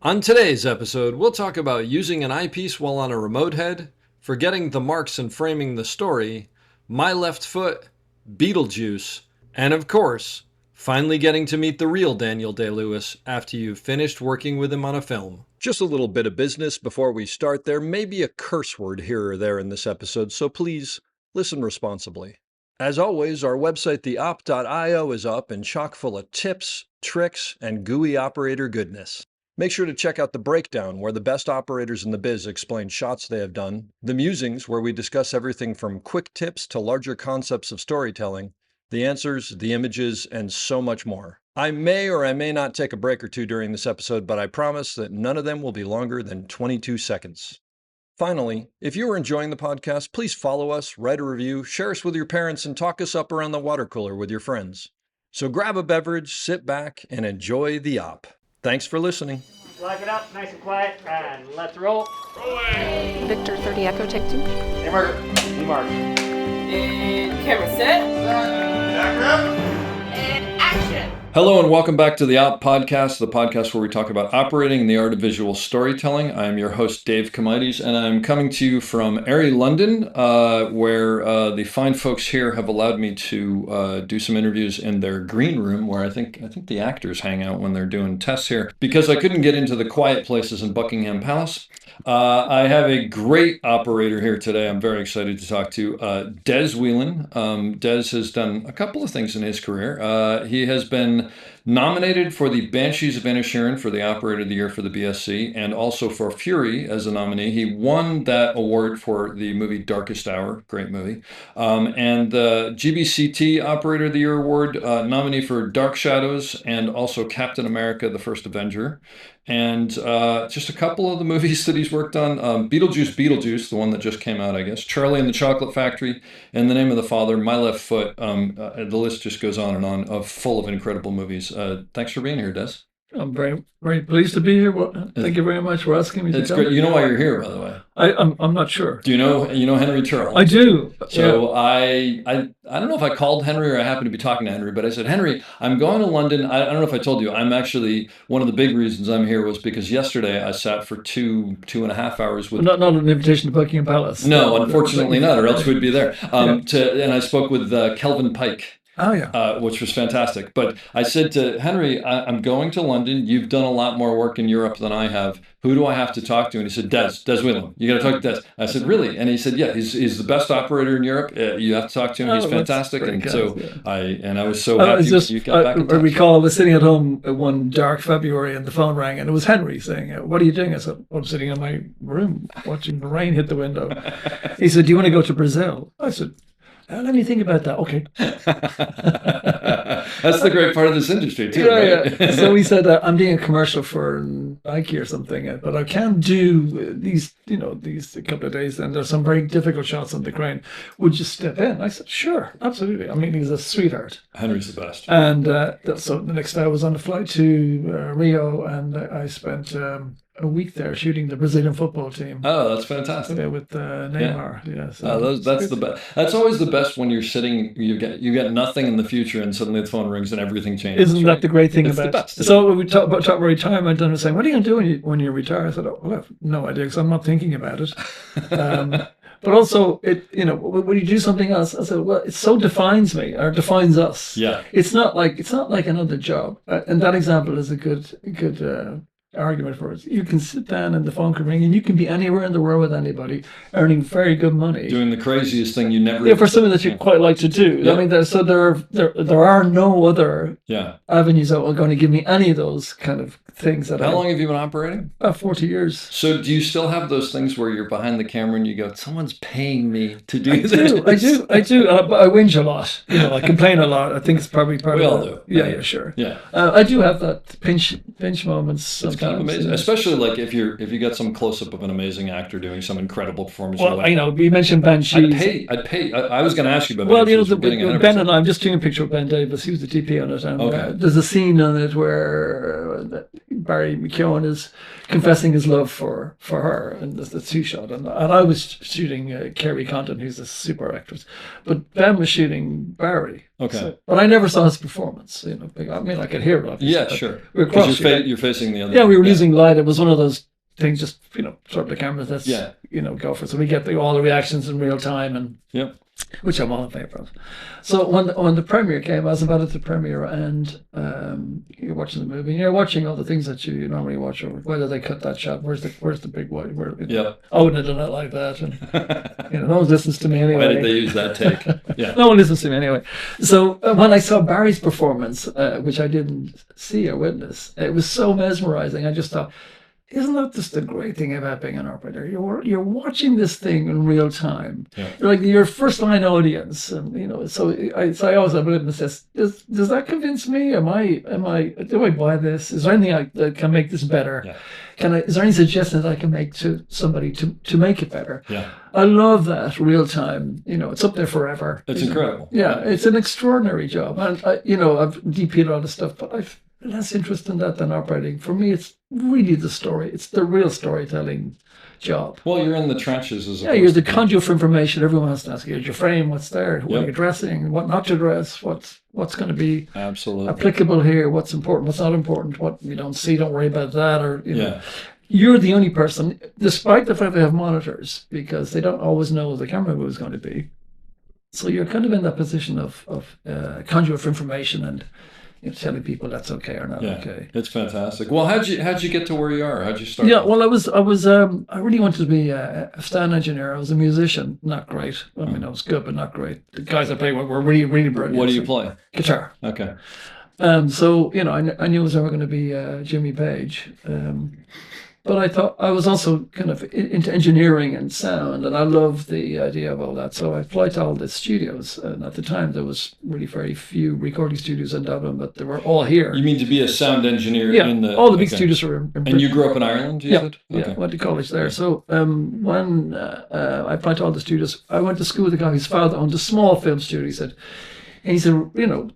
On today's episode, we'll talk about using an eyepiece while on a remote head, forgetting the marks and framing the story, my left foot, Beetlejuice, and of course, finally getting to meet the real Daniel Day-Lewis after you've finished working with him on a film. Just a little bit of business before we start. There may be a curse word here or there in this episode, so please listen responsibly. As always, our website, theop.io, is up and chock full of tips, tricks, and gooey operator goodness. Make sure to check out The Breakdown, where the best operators in the biz explain shots they have done, The Musings, where we discuss everything from quick tips to larger concepts of storytelling, the answers, the images, and so much more. I may or I may not take a break or two during this episode, but I promise that none of them will be longer than 22 seconds. Finally, if you are enjoying the podcast, please follow us, write a review, share us with your parents, and talk us up around the water cooler with your friends. So grab a beverage, sit back, and enjoy the op. Thanks for listening. Lock it up, nice and quiet, and let's roll. Rolling. Victor 30 Echo, take 2. Camera, D-Mark. And camera set. And action. Hello and welcome back to the Op Podcast, the podcast where we talk about operating and the art of visual storytelling. I am your host, Dave Comites, and I'm coming to you from Erie, London, where the fine folks here have allowed me to do some interviews in their green room, where I think the actors hang out when they're doing tests here, because I couldn't get into the quiet places in Buckingham Palace. I have a great operator here today. I'm very excited to talk to Des Whelan. Des has done a couple of things in his career. He has been nominated for the Banshees of Inisherin for the Operator of the Year for the BSC, and also for Fury as a nominee. He won that award for the movie Darkest Hour, great movie, and the GBCT Operator of the Year award, nominee for Dark Shadows, and also Captain America: The First Avenger. And just a couple of the movies that he's worked on, Beetlejuice, the one that just came out, I guess, Charlie and the Chocolate Factory, In the Name of the Father, My Left Foot. The list just goes on and on, full of incredible movies. Thanks for being here, Des. I'm very, very pleased to be here. Well, thank you very much for asking me to It's come. great. You know why you're here, by the way. I'm not sure. Do you know Henry Turrell? I do. So yeah. I don't know if I called Henry or I happened to be talking to Henry, but I said, Henry, I'm going to London. I don't know if I told you, I'm actually, one of the big reasons I'm here was because yesterday I sat for two and a half hours with... Not an invitation to Buckingham Palace. No, unfortunately not, or else we'd be there. And I spoke with Kelvin Pike. Oh, yeah. Which was fantastic. But I said to Henry, I'm going to London. You've done a lot more work in Europe than I have. Who do I have to talk to? And he said, Des Whelan. You got to talk to Des. I said, really? And he said, yeah, he's the best operator in Europe. You have to talk to him. He's fantastic. And so I was so happy you got back in touch. I recall I was sitting at home one dark February and the phone rang and it was Henry saying, what are you doing? I said, I'm sitting in my room watching the rain hit the window. He said, do you want to go to Brazil? I said, let me think about that. Okay. That's the great part of this industry, too. Right? Yeah. So he said, I'm doing a commercial for Nike or something, but I can't do these a couple of days, and there's some very difficult shots on the crane. Would you step in? I said, sure, absolutely. I mean, he's a sweetheart. Henry's the best. And so the next day I was on a flight to Rio, and I spent a week there shooting the Brazilian football team. Oh, that's fantastic. With Neymar. Yeah. So that's the best. That's always the best when you're sitting. You get nothing in the future, and suddenly the phone rings and everything changes. Isn't that the great thing it's about the best. So when we talk about retirement, and I was saying, what are you going to do when you retire? I said, I have no idea because I'm not thinking about it. But also, when you do something else, I said, well, it so defines me or defines us. Yeah. It's not like another job, and that example is a good argument for it. You can sit down and the phone can ring and you can be anywhere in the world with anybody earning very good money. Doing the craziest thing you never... Yeah, for something that you quite like to do. Yeah. I mean, there are no other avenues that are going to give me any of those kind of things. How long have you been operating? About 40 years. So do you still have those things where you're behind the camera and you go, someone's paying me to do this? I do. I whinge a lot. I complain a lot. I think it's probably part we of all it. do. Yeah, sure. Yeah. I do have that pinch moments sometimes. It's kind of amazing, especially like if you got some close up of an amazing actor doing some incredible performance. Well, like, we mentioned Banshees. I'd pay. I was going to ask you about. Well, Banshees. Ben and I'm just doing a picture of Ben Davis. He was the DP on it, and there's a scene on it where Barry McKeown is confessing his love for her, and the two-shot. And I was shooting Kerry Condon, who's a super actress, but Ben was shooting Barry. Okay. So, but I never saw his performance. You know, I mean, I could hear it. Obviously, Yeah, sure. We were Because cross. you're facing the other. Yeah, we were using light. It was one of those things, just, you know, sort of the cameras. Let's, Yeah. you know, go for it. So we get all the reactions in real time, and Yep. which I'm all in favor of. So when the premiere came, I was invited to the premiere, and you're watching the movie, and you're watching all the things that you normally watch, or whether they cut that shot, where's the big white, where, you know, Yep. I wouldn't have done it like that, and you know, no one listens to me anyway. Why did they use that take? Yeah. No one listens to me anyway. So when I saw Barry's performance, which I didn't see or witness, it was so mesmerizing. I just thought, isn't that just the great thing about being an operator? You're watching this thing in real time. Yeah. You're like your first line audience, and you know. So I always have a little says, does that convince me? Do I buy this? Is there anything that can make this better? Yeah. Is there any suggestion that I can make to somebody to make it better? Yeah. I love that real time. You know, it's up there forever. It's incredible. Yeah, it's an extraordinary job, and I've DP'd all this stuff, but I've less interest in that than operating. For me, it's really the story. It's the real storytelling job. Well, you're in the trenches as You're the conduit for information. Everyone has to ask you, your frame, what's there, what Yep. you're dressing, what not to dress, what's going to be Absolutely. applicable here, what's important, what's not important, what you don't see, don't worry about that, or you know. Yeah. You're the only person, despite the fact they have monitors, because they don't always know the camera move is going to be. So you're kind of in that position of conduit for information, and you know, telling people that's okay or not Yeah. okay. It's fantastic. Well, how'd you get to where you are? How'd you start? Yeah, well, I really wanted to be a stand engineer. I was a musician, not great. I mean, I was good, but not great. The guys I played with were really, really brilliant. What do you play? Guitar. Okay. So, you know, I knew I was never going to be Jimmy Page. But I thought I was also kind of into engineering and sound, and I loved the idea of all that. So I applied to all the studios, and at the time there was really very few recording studios in Dublin, but they were all here. You mean to be a sound engineer Yeah, in the all the big okay. studios were in And you grew up in Ireland, you Yeah, said? yeah, went to college there. So when I applied to all the studios, I went to school with a guy whose father owned a small film studio. He said, you know,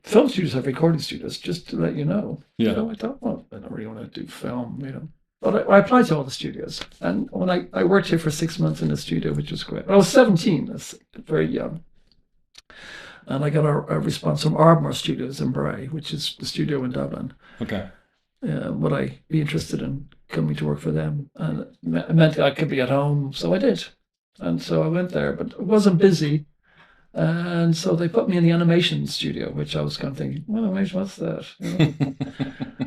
film studios have recording studios, just to let you know. Yeah. So I thought, well, I don't really want to do film, you know. But I applied to all the studios. And when I worked here for 6 months in the studio, which was great. I was 17, that's very young. And I got a response from Ardmore Studios in Bray, which is the studio in Dublin. Okay. Would I be interested in coming to work for them? And it meant I could be at home, so I did. And so I went there, but it wasn't busy. And so they put me in the animation studio, which I was kind of thinking, well, animation, what's that? You know?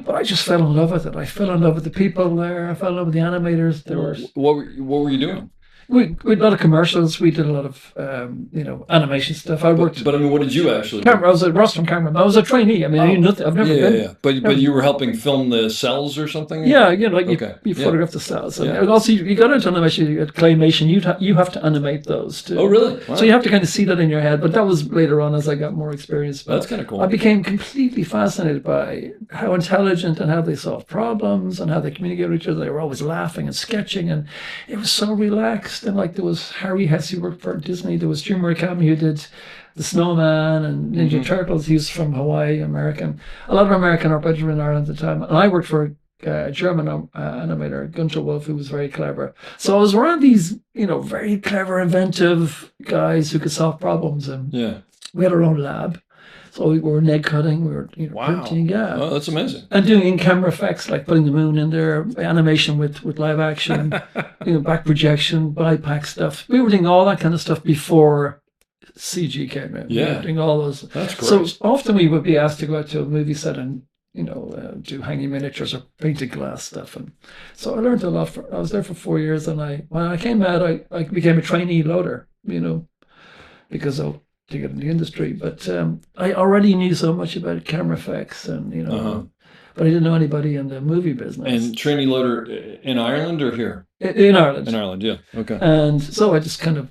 But I just fell in love with it. I fell in love with the people there. I fell in love with the animators. There were What were you doing? we did a lot of commercials. We did a lot of animation stuff. I worked. But I mean, what did you actually do? I was a rostrum cameraman. I was a trainee. I mean, I knew nothing. I've never been. Yeah. But you were helping film the cells or something? Yeah, you know, like Okay. you Yeah. photograph the cells. And Yeah. also, you got into animation, you got claymation. You have to animate those too. Oh, really? Wow. So you have to kind of see that in your head. But that was later on as I got more experience. But That's kind of cool. I became completely fascinated by how intelligent and how they solved problems and how they communicated with each other. They were always laughing and sketching, and it was so relaxed. And like there was Harry Hesse who worked for Disney. There was Jim Murakami who did The Snowman and Ninja Turtles. He was from Hawaii, American. A lot of American operators were in Ireland at the time. And I worked for a German animator, Gunter Wolf, who was very clever. So I was around these, very clever, inventive guys who could solve problems. And Yeah. we had our own lab. So we were egg cutting, we were Wow. printing, yeah. Oh, that's amazing. And doing in-camera effects, like putting the moon in there, animation with live action, back projection, BiPAC stuff. We were doing all that kind of stuff before CG came in. We Yeah. were doing all those. That's great. So often we would be asked to go out to a movie set and, do hanging miniatures or painted glass stuff. And so I learned a lot. I was there for 4 years, and when I came out, I became a trainee loader, because to get in the industry, but I already knew so much about camera effects, and but I didn't know anybody in the movie business. And trainee loader in Ireland or here? In Ireland. In Ireland, yeah. Okay. And so I just kind of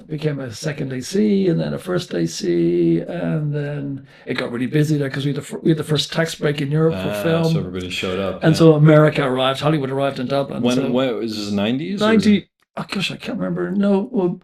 became a second AC and then a first AC, and then it got really busy there because we had the first tax break in Europe for film. So everybody showed up. And yeah. so America arrived, Hollywood arrived in Dublin. When was this 90s? 90? Oh gosh, I can't remember. No, well,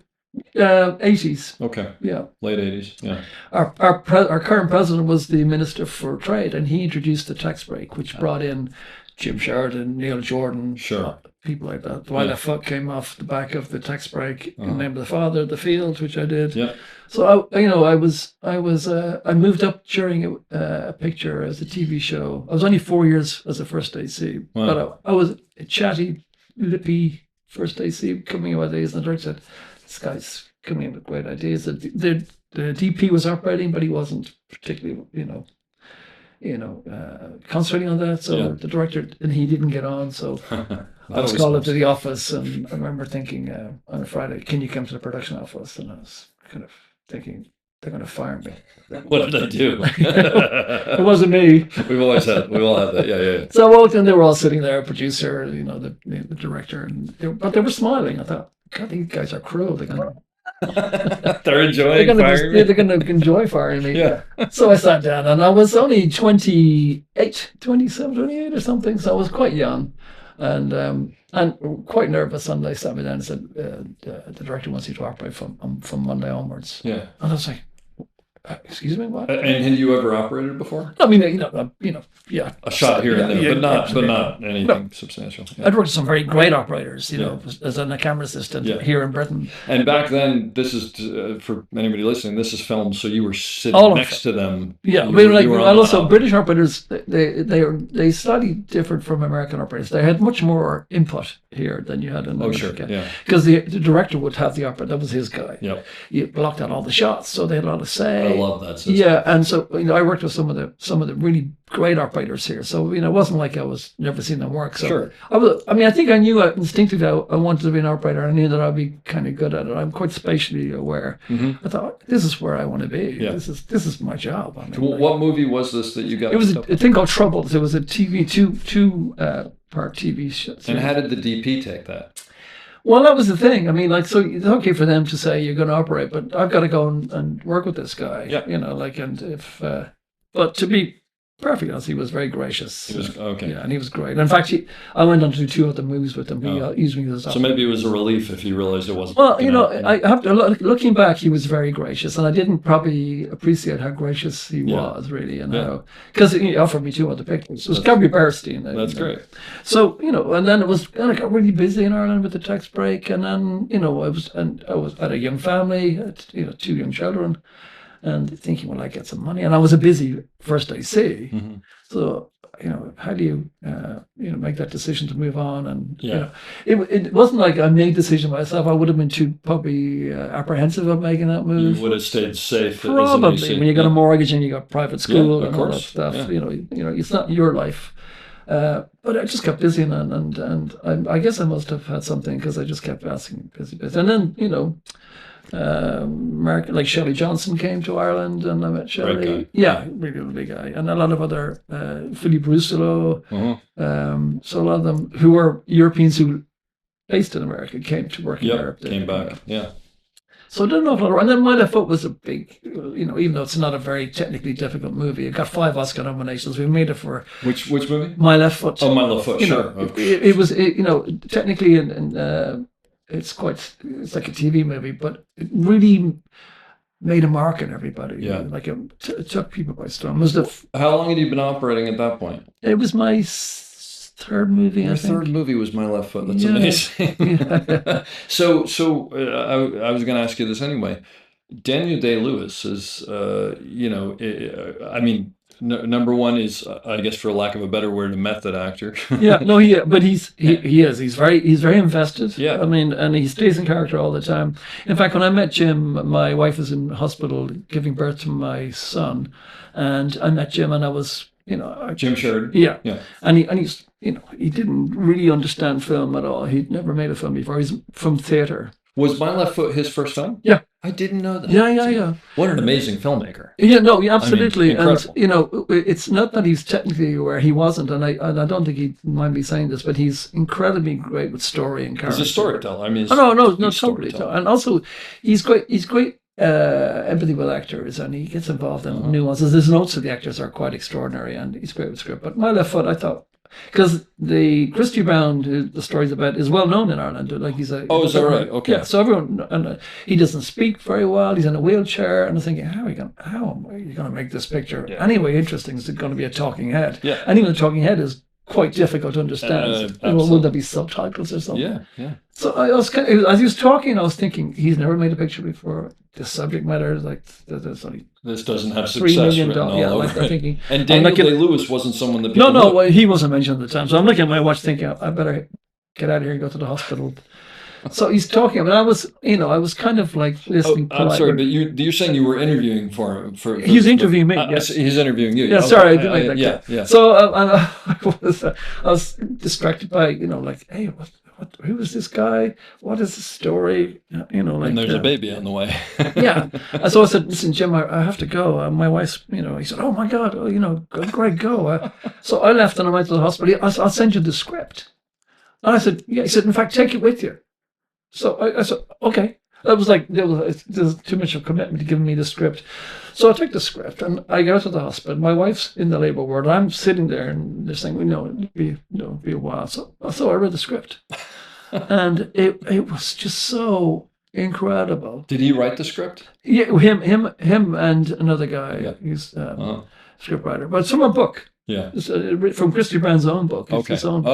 80s. Okay. Yeah. Late 80s. Yeah. Our current president was the Minister for Trade, and he introduced the tax break, which brought in Jim Sheridan, Neil Jordan, Sure. people like that. My Left Foot came off the back of the tax break in the Name of the Father, The Field, which I did. Yeah. So I moved up during a picture as a TV show. I was only 4 years as a first AC, but I was a chatty, lippy first AC coming out ideas, and the director said, "This guy's coming in with great ideas." The DP was operating, but he wasn't particularly, concentrating on that. So the director, and he didn't get on. So I was called up to the office, and I remember thinking on a Friday, "Can you come to the production office?" And I was kind of thinking, they're going to fire me. What did I do? It wasn't me. We all had that. Yeah. So I walked in, they were all sitting there, producer, the director, but they were smiling. I thought, God, these guys are cruel. They're enjoying firing me. They're going to enjoy firing me. Yeah. So I sat down, and I was only 27, 28 or something, so I was quite young. And quite nervous, and they sat me down and said, the director wants you to operate from Monday onwards. Yeah. And I was like, excuse me, what? And had you ever operated before? I mean, yeah. A shot here and there, but absolutely. not anything substantial. Yeah. I'd worked with some very great operators, as a camera assistant here in Britain. And back then, this is for anybody listening. This is filmed, so you were sitting next to them. Yeah, also British operators. They slightly differed from American operators. They had much more input here than you had in America. Sure, yeah. Because the director would have the operator. That was his guy. Yep. He blocked out all the shots, so they had a lot of say. I love that system. Yeah, and so I worked with some of the really great operators here. So it wasn't like I was never seen them work. So sure. I think I knew instinctively I wanted to be an operator. I knew that I'd be kind of good at it. I'm quite spatially aware. I thought, this is where I want to be. Yeah. This is my job. I mean, what movie was this that you got? It was a thing called Troubles. It was a TV two part TV show. And how did the DP take that? Well, that was the thing. I mean, so it's okay for them to say you're going to operate, but I've got to go and work with this guy. Yeah. And if, but to be perfectly honest, he was very gracious. He was okay. Yeah, and he was great. In fact, I went on to do 2 other movies with him. He used me as so maybe it was a relief if you realized it wasn't. Well, I have to looking back, he was very gracious, and I didn't probably appreciate how gracious he was really, and how because he offered me 2 other pictures. It was Gabby Bernstein. That's great. So and then I got really busy in Ireland with the tax break, and then I was at a young family, had, 2 young children. And thinking, well, I get some money, and I was a busy first AC. So how do you make that decision to move on? And it wasn't like I made a decision myself. I would have been too probably apprehensive of making that move. You would have stayed safe. Probably when you got a mortgage and you got private school and all that stuff. Yeah. It's not your life. But I just kept busy, and I guess I must have had something because I just kept asking busy. And then American, like Shelley Johnson came to Ireland, and I met Shelley. Yeah, really lovely guy, and a lot of other Philippe Rousselot. So a lot of them who were Europeans who based in America came to work in Europe. Came back. Yeah. So I don't know if and then My Left Foot was a big, even though it's not a very technically difficult movie, it got 5 Oscar nominations. We made it for which movie? My Left Foot. Oh, My Left Foot. Sure. It was technically it's like a TV movie, but it really made a mark in everybody. Yeah. Like it took people by storm. How long had you been operating at that point? It was my 3rd movie, Your I think. 3rd movie was My Left Foot. That's amazing. Yeah. So I was going to ask you this anyway. Daniel Day-Lewis is, number one is, I guess, for lack of a better word, a method actor. But he's very invested. Yeah. I mean, and he stays in character all the time. In fact, when I met Jim, my wife was in hospital giving birth to my son, and I met Jim, and I was, Jim Sheridan. Yeah. Yeah. And he's, he didn't really understand film at all. He'd never made a film before. He's from theater. Was My Left Foot his first film? Yeah. I didn't know that. Yeah. What an amazing filmmaker. Yeah, no, absolutely. I mean, and it's not that he's technically aware, he wasn't, and I don't think he'd mind me saying this, but he's incredibly great with story and character. He's a storyteller. I mean, no, totally. And also, he's great empathy with actors, and he gets involved in nuances. His notes of the actors are quite extraordinary, and he's great with script. But My Left Foot, I thought, because the Christie Brown, who the story's about, is well known in Ireland. Like he's a is that right? Okay. Yeah. So everyone, and he doesn't speak very well. He's in a wheelchair, and I'm thinking, how are you going to make this picture anyway interesting? Is it going to be a talking head? Yeah. And even a talking head is quite difficult to understand. Would there be subtitles or something? Yeah, yeah. So I was as he was talking, I was thinking, he's never made a picture before. The subject matter is like there's only This doesn't have $3 success million. written all Yeah, over like I'm it. thinking. And Daniel Day-Lewis wasn't someone that people No, knew. well, he wasn't mentioned at the time. So I'm looking at my watch, thinking I better get out of here and go to the hospital. So he's talking, and I was kind of like listening. I'm sorry, but you're saying you were interviewing for he's interviewing me. Yes. He's interviewing you. Yeah, Okay. sorry, I didn't like that. Yeah, yeah. So I was distracted by like, hey, who is this guy? What is the story? Like. And there's a baby on the way. Yeah. And so I said, listen, Jim, I have to go. My wife's, he said, oh my God, Greg, go. So I left and I went to the hospital. I'll send you the script. And I said, yeah. He said, in fact, take it with you. So I said, okay. That was like, there was too much of commitment to giving me the script. So I took the script and I go to the hospital. My wife's in the labor ward. I'm sitting there and they're saying, it'll be a while. So I read the script. And it was just so incredible. Did he write the script? Yeah, him and another guy. Yeah. He's scriptwriter. But it's from a book. Yeah. It's from Christy Brown's own book. It's Okay. his own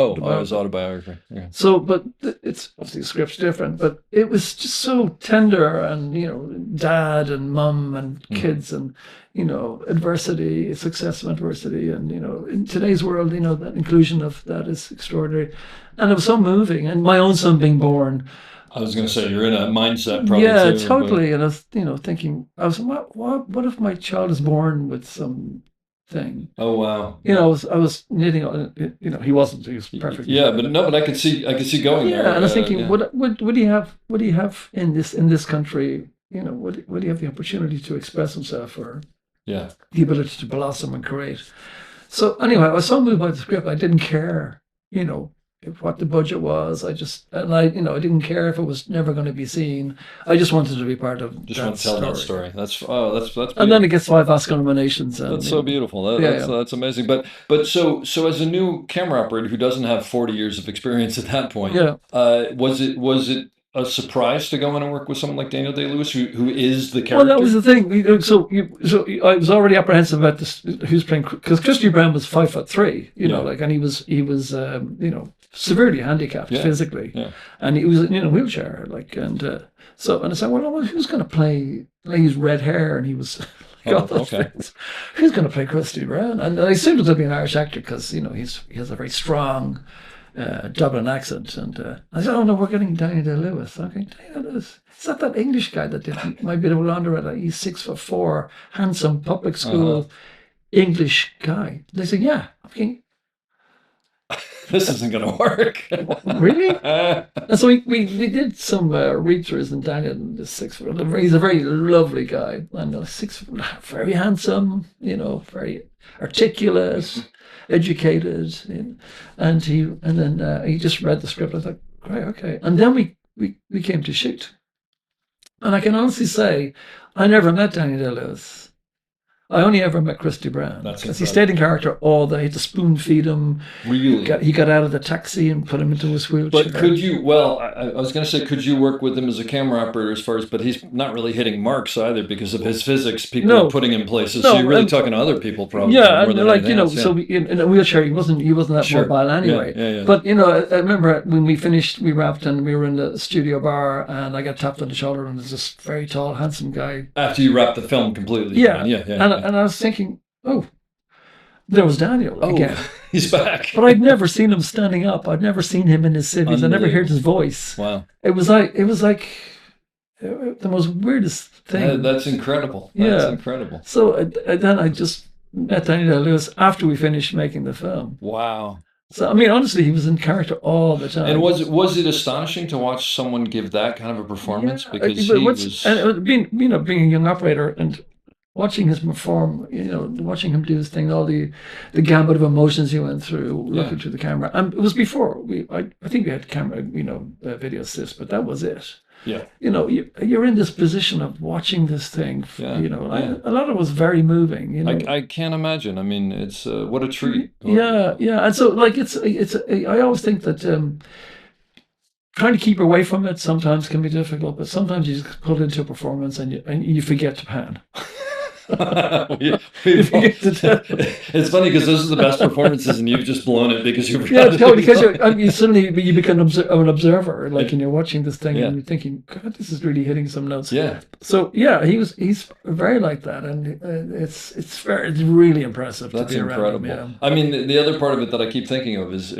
His autobiography. Yeah. So, but it's obviously the script's different, but it was just so tender, and dad and mum and kids, and adversity, success of adversity, and in today's world, that inclusion of that is extraordinary, and it was so moving. And my own son being born. I was going to say you're in a mindset probably. Yeah, too, totally. And I was, thinking, what if my child is born with some thing? Oh wow! I was knitting on. He wasn't. He was perfect. Yeah, but I could see going there. Yeah, and I was thinking, would he have in this country? Would he have the opportunity to express himself, or the ability to blossom and create? So anyway, I was so moved by the script, I didn't care, what the budget was. I didn't care if it was never going to be seen. I just wanted to be part of. Just want to tell that story. That's beautiful. And then it gets 5 Oscar nominations. That's so beautiful. That's amazing. But so as a new camera operator who doesn't have 40 years of experience at that point, was it a surprise to go in and work with someone like Daniel Day-Lewis, who is the character? Well, that was the thing. So I was already apprehensive about this. Who's playing? Because Christy Brown was 5'3", and he was severely handicapped physically, and he was in a wheelchair, and I said, well, who's going to play? He's red hair, and he was. Things. Who's going to play Christy Brown? And I assumed it would be an Irish actor because he has a very strong Dublin accent, and I said, oh no, we're getting Daniel Day-Lewis. Okay, Daniel Lewis. Is that English guy that did my bit of laundrette? He's 6'4", handsome, public school English guy. They said, yeah. Okay. This isn't going to work. Really? And so we did some read-throughs, and Daniel is 6'4". He's a very lovely guy, and 6'4", very handsome, very articulate, educated, and then he just read the script. I thought, great, okay. And then we came to shoot, and I can honestly say I never met Daniel Day-Lewis. I only ever met Christy Brown because he stayed in character all day. I had to spoon feed him. Really? He got out of the taxi and put him into his wheelchair. But could you? Well, I was going to say, could you work with him as a camera operator but he's not really hitting marks either because of his physics. People are putting him places. So you're really talking to other people, probably. Yeah, and so in a wheelchair, he wasn't that mobile anyway. Yeah. But I remember when we finished, we wrapped, and we were in the studio bar, and I got tapped on the shoulder, and there's this very tall, handsome guy. After you wrapped the film completely. Yeah. And I was thinking, oh, there was Daniel again. He's back. But I'd never seen him standing up. I'd never seen him in his cities. I never heard his voice. Wow. It was like the most weirdest thing. That's incredible. That's incredible. So then I just met Daniel Day-Lewis after we finished making the film. Wow. So I mean, honestly, he was in character all the time. And was it astonishing to watch someone give that kind of a performance? Because being a young operator and watching him perform, watching him do his thing, all the gamut of emotions he went through, looking through the camera. And it was before I think we had camera, video assist, but that was it. Yeah. You're in this position of watching this thing. A lot of it was very moving. I can't imagine. I mean, it's what a treat. Yeah. And so I always think that trying to keep away from it sometimes can be difficult, but sometimes you just put into a performance and you forget to pan. It's funny because those are the best performances, and you've just blown it because you've Yeah, totally. Because you suddenly you become an observer, like, and you're watching this thing, and you're thinking, God, this is really hitting some notes. Yeah. So yeah, he's very like that, and it's really impressive. That's to be incredible. around him, I mean, the other part of it that I keep thinking of is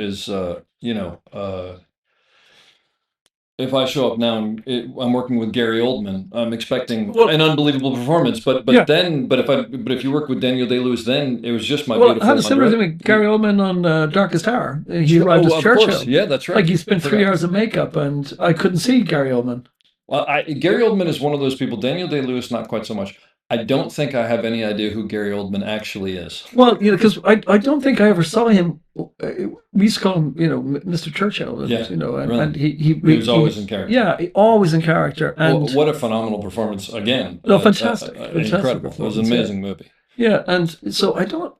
if I show up now and I'm working with Gary Oldman, I'm expecting an unbelievable performance. But if you work with Daniel Day-Lewis, then it was just my beautiful. I had a similar thing with Gary Oldman on Darkest Hour. He arrived as Churchill. Course. Yeah, that's right. Like he spent 3 hours of makeup, and I couldn't see Gary Oldman. Well, Gary Oldman is one of those people. Daniel Day-Lewis, not quite so much. I don't think I have any idea who Gary Oldman actually is. Well, because I don't think I ever saw him. We used to call him, Mr. Churchill. And, really. And he was always in character. Yeah, always in character. And what a phenomenal performance again! No, fantastic, incredible. It was an amazing movie. Yeah, and so I don't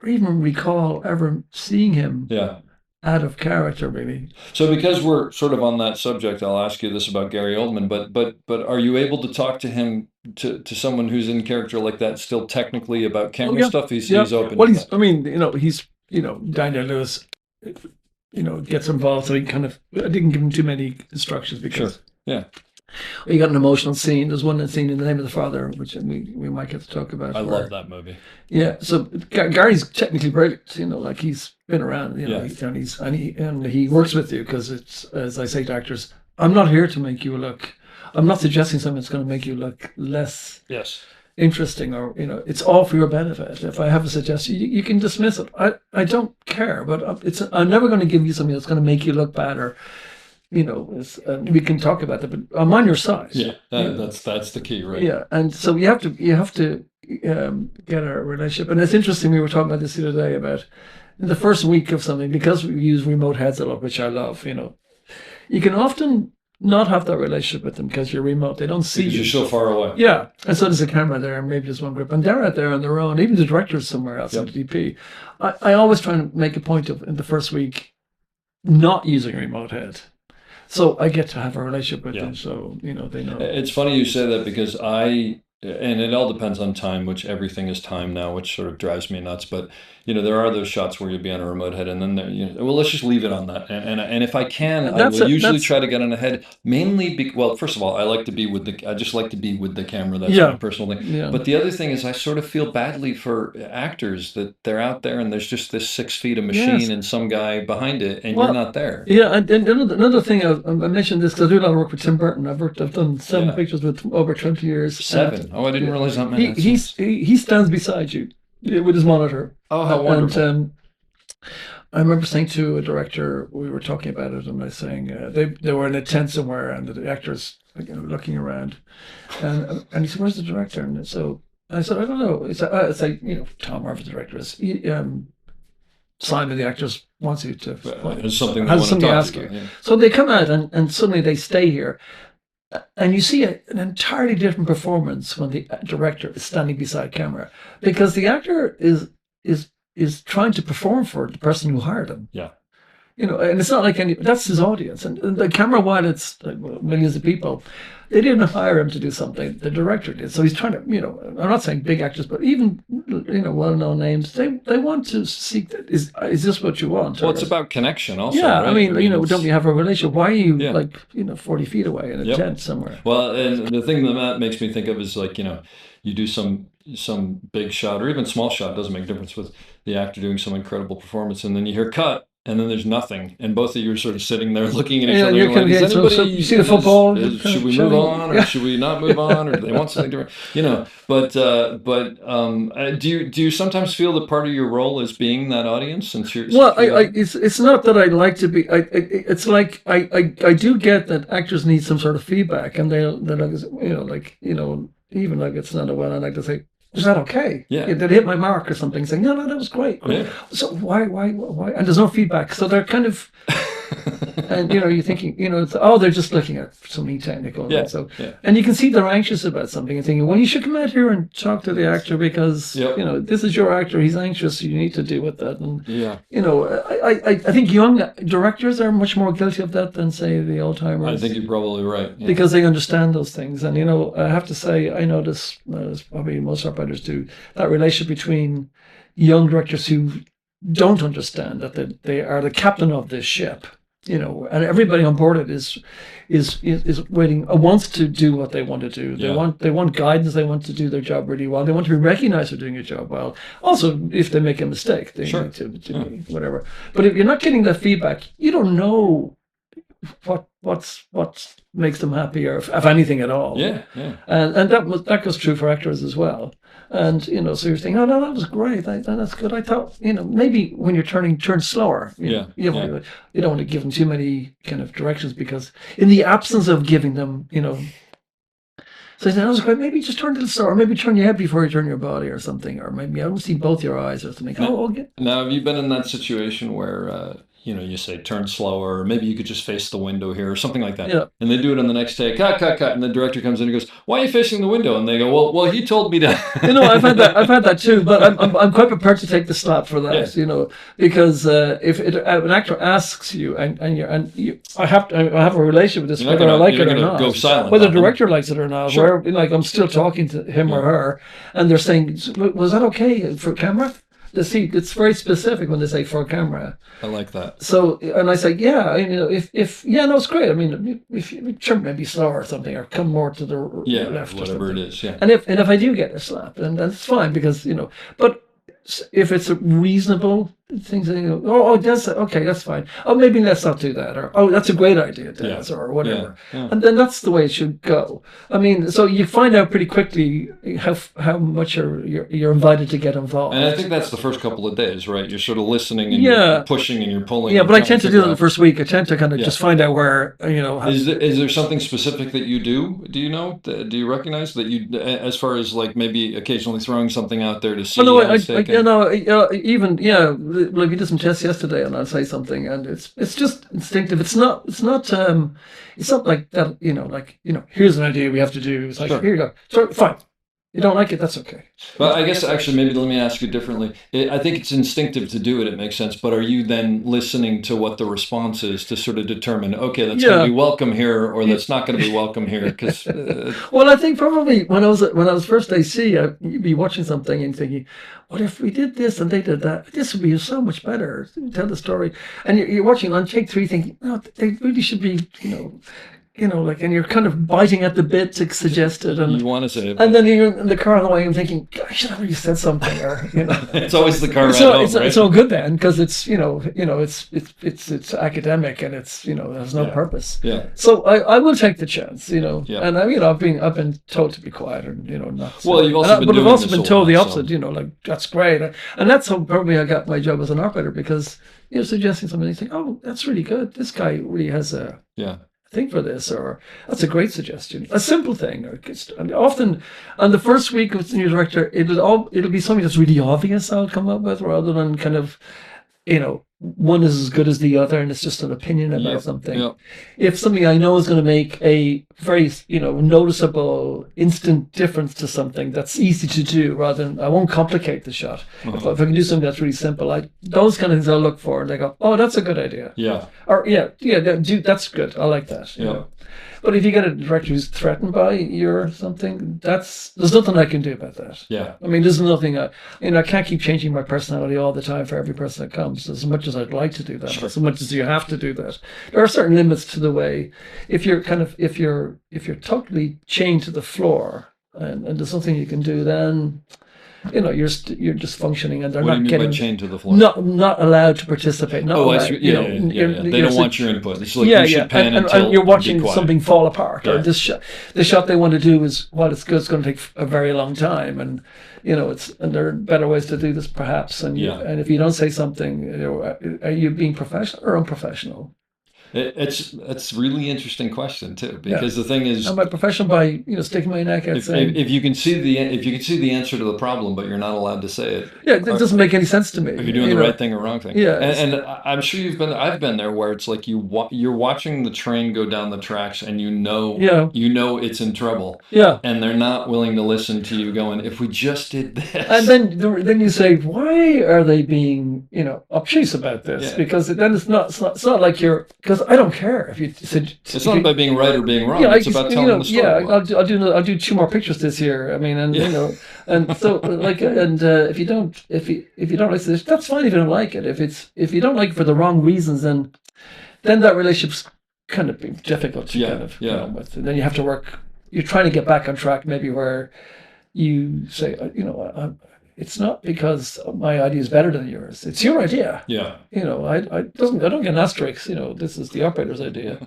even recall ever seeing him. Yeah. Out of character, really. So, because we're sort of on that subject, I'll ask you this about Gary Oldman. But are you able to talk to him, to someone who's in character like that, still technically about camera stuff? He's open. Well, he's Daniel Lewis, gets involved, so he kind of. I didn't give him too many instructions because. Sure. Yeah. You got an emotional scene. There's one scene in The Name of the Father, which we might get to talk about. I love that movie. Yeah, so Gary's technically brilliant. Like he's been around. And he works with you because it's, as I say to actors, I'm not here to make you look. I'm not suggesting something that's going to make you look less interesting, or it's all for your benefit. If I have a suggestion, you can dismiss it. I don't care, but I'm never going to give you something that's going to make you look bad or. We can talk about that, but I'm on your side. Yeah, that's the key, right? Yeah, and so you have to get a relationship. And it's interesting. We were talking about this the other day about in the first week of something, because we use remote heads a lot, which I love. You can often not have that relationship with them because you're remote. They don't see you. You're so far away. Yeah, and so there's a camera there, and maybe just one grip, and they're out there on their own. Even the director's somewhere else at the DP. I always try to make a point of in the first week not using a remote head. So I get to have a relationship with them, so they know. It's funny you say that because and it all depends on time, which everything is time now, which sort of drives me nuts. But there are those shots where you'll be on a remote head, and then well, let's just leave it on that. And if I can, I will usually try to get on a head. Mainly, first of all, I just like to be with the camera. That's my personal thing. Yeah. But the other thing is, I sort of feel badly for actors that they're out there and there's just this 6 feet of machine and some guy behind it, and you're not there. Yeah, and another thing I mentioned this because I do a lot of work with Tim Burton. I've done 7 pictures with over 20 years. 7. Oh, I didn't realize that many. He stands beside you with his monitor. Oh, how wonderful. And I remember saying to a director, we were talking about it, and I was saying they were in a tent somewhere, and the actors looking around, and he said, "Where's the director?" And so I said, "I don't know." It's like Tom Marvin, the director, is Simon, the actors, wants you to there's something to ask you. Yeah. So they come out, and suddenly they stay here. And you see an entirely different performance when the director is standing beside camera, because the actor is trying to perform for the person who hired him. Yeah. And it's not like that's his audience. And the camera, while it's millions of people, they didn't hire him to do something. The director did. So he's trying to, I'm not saying big actors, but even, well-known names, they want to seek that. Is this what you want? Well, it's about connection also. Yeah. Right? I mean, don't we have a relationship? Why are you 40 feet away in a tent somewhere? Well, and the thing that makes me think of is you do some big shot or even small shot, doesn't make a difference, with the actor doing some incredible performance, and then you hear cut. And then there's nothing, and both of you are sort of sitting there looking at each other. You're like, so you see the football? Should we move on, or should we not move on, or do they want something different? But do you sometimes feel that part of your role is being that audience? Since you're it's not that I like to be. It's like I do get that actors need some sort of feedback, and they're like even like it's not a well, I like to say, is that okay? Yeah. Did it hit my mark or something? Saying, no, that was great. Yeah. So why? And there's no feedback. So they're kind of, And you're thinking, they're just looking at something technical. Yeah, And so, yeah. and you can see they're anxious about something and thinking, well, you should come out here and talk to the actor because Yep. this is your actor. He's anxious. You need to deal with that. And Yeah. I think young directors are much more guilty of that than say the old timers. I think you're probably right. Yeah. Because they understand those things. And, I have to say, I notice, as probably most operators do, that relationship between young directors who don't understand that they are the captain of this ship, and everybody on board it is waiting, wants to do what they want to do. They want guidance. They want to do their job really well. They want to be recognized for doing a job well. Also, if they make a mistake, they need to whatever. But if you're not getting that feedback, you don't know what makes them happy, or if anything at all. Yeah. And that goes true for actors as well. And so you're thinking, oh no, that was great. That's good. I thought, maybe when you're turn slower. You don't want to give them too many kind of directions, because in the absence of giving them, so that was great. Maybe just turn a little slower, or maybe turn your head before you turn your body, or something, or maybe I don't see both your eyes or something. Now, have you been in that situation where you say turn slower, or maybe you could just face the window here, or something like that? Yeah. And they do it on the next take, cut, and the director comes in and goes, "Why are you facing the window?" And they go, "Well, he told me to." I've had that too, but I'm quite prepared to take the slap for that, because if an actor asks you, I have a relationship with this, whether I like it or not, go silent, whether the director likes it or not, Sure. where I'm still talking to him or her, and they're saying, "Was that okay for camera?" It's very specific when they say for camera. I like that. So, and I say, it's great. I mean, if you turn maybe slower or something, or come more to the left, whatever it is. Yeah. And if I do get a slap, then that's fine, because but if it's a reasonable thing, that's fine. Oh, maybe let's not do that, or that's a great idea, Des, or whatever. Yeah. And then that's the way it should go. I mean, so you find out pretty quickly how much you're invited to get involved. And I think that's the first couple of days, right? You're sort of listening and you're pushing and you're pulling. Yeah, but I tend to do that the first week. I tend to kind of just find out where, Is there something specific that you do? Do you know? Do you recognize that you, as far as like maybe occasionally throwing something out there to see? Like we did some tests yesterday, and I'll say something, and it's just instinctive. It's not like that. Here's an idea we have to do. It's like, here you go. So fine. You don't like it, that's okay. But I guess actually, maybe let me ask you differently. I think it's instinctive to do it. It makes sense. But are you then listening to what the response is to sort of determine, okay, that's going to be welcome here, or that's not going to be welcome here? Because well, I think probably when I was first AC, you'd be watching something and thinking, what if we did this and they did that? This would be so much better. Tell the story, and you're watching on take 3, thinking, no, they really should be, and you're kind of biting at the bit to suggest it, and you want to say it, and then you're in the car on the way and thinking, I should have really said something, or it's always the car ride so home, it's, right? it's all good then, because it's it's academic, and it's there's no purpose. Yeah. So I will take the chance, Yeah. and I've been told to be quiet, and not. Well, you've also been but I've doing also this been a told the while, opposite. Like, that's great, and that's how probably I got my job as an operator, because suggesting something, you think, oh, that's really good. This guy really has a thing for this, or that's a great suggestion, a simple thing, and often on the first week with the new director, it'll be something that's really obvious I'll come up with, rather than kind of one is as good as the other and it's just an opinion about something. Yep. If something I know is going to make a very noticeable instant difference to something, that's easy to do, rather than I won't complicate the shot. If I can do something that's really simple, those kind of things I'll look for, and they go, oh, that's a good idea. Or that's good, I like that. But if you get a director who's threatened by your something, there's nothing I can do about that. I mean, there's nothing. I can't keep changing my personality all the time for every person that comes. As much as I'd like to do that, as much as you have to do that, there are certain limits to the way. If you're totally chained to the floor, and there's nothing you can do, then you're just functioning, and they're not getting chained to the floor. Not allowed to participate. Not allowed, I see. They don't want your input. It's like you should pan and you're watching something fall apart. Or the shot they want to do is, while it's good, it's going to take a very long time, and and there are better ways to do this perhaps. And and if you don't say something, are you being professional or unprofessional? It's really interesting question too, because the thing is, And my profession by sticking my neck out saying, if you can see the answer to the problem, but you're not allowed to say it, yeah, it doesn't make any sense to me. if you're doing the right thing or wrong thing. Yeah. And I'm sure I've been there where it's like you're watching the train go down the tracks and you know it's in trouble. Yeah. And they're not willing to listen to you going, if we just did this. And then you say, why are they being, obtuse about this? Yeah. Because then it's not like because I don't care if you said. It's not about being right or being wrong. Yeah, it's about telling the story. Yeah, I'll do 2 more pictures this year. I mean, and and so if you don't like this, that's fine if you don't like it. If you don't like it for the wrong reasons, then that relationship's kind of difficult to kind of get on with. And then you have to work. You're trying to get back on track, maybe where you say, it's not because my idea is better than yours. It's your idea. Yeah. I don't get an asterisk. This is the operator's idea.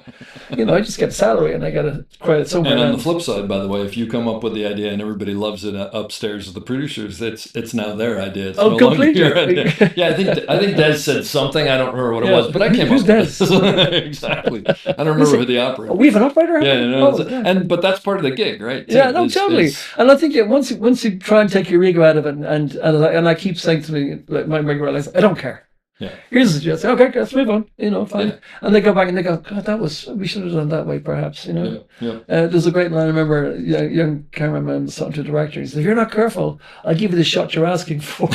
I just get a salary and I get a credit somewhere. And on the flip side, by the way, if you come up with the idea and everybody loves it upstairs with the producers, it's now their idea. It's no completely. longer your idea. Yeah, I think Des said something. I don't remember what it was, but I came Who's up with this. Exactly. I don't remember who the operator. We have an operator. Yeah, but that's part of the gig, right? Yeah, no, totally. And I think once you try and take your ego out of it, and I keep saying to me, like my realize, I don't care. Yeah. Here's the suggestion. Okay, let's move on. Fine. Yeah. And they go back and they go, God, we should have done that way, perhaps. Yeah. There's a great line. I remember a young cameraman was talking to the director. He said, if you're not careful, I'll give you the shot you're asking for.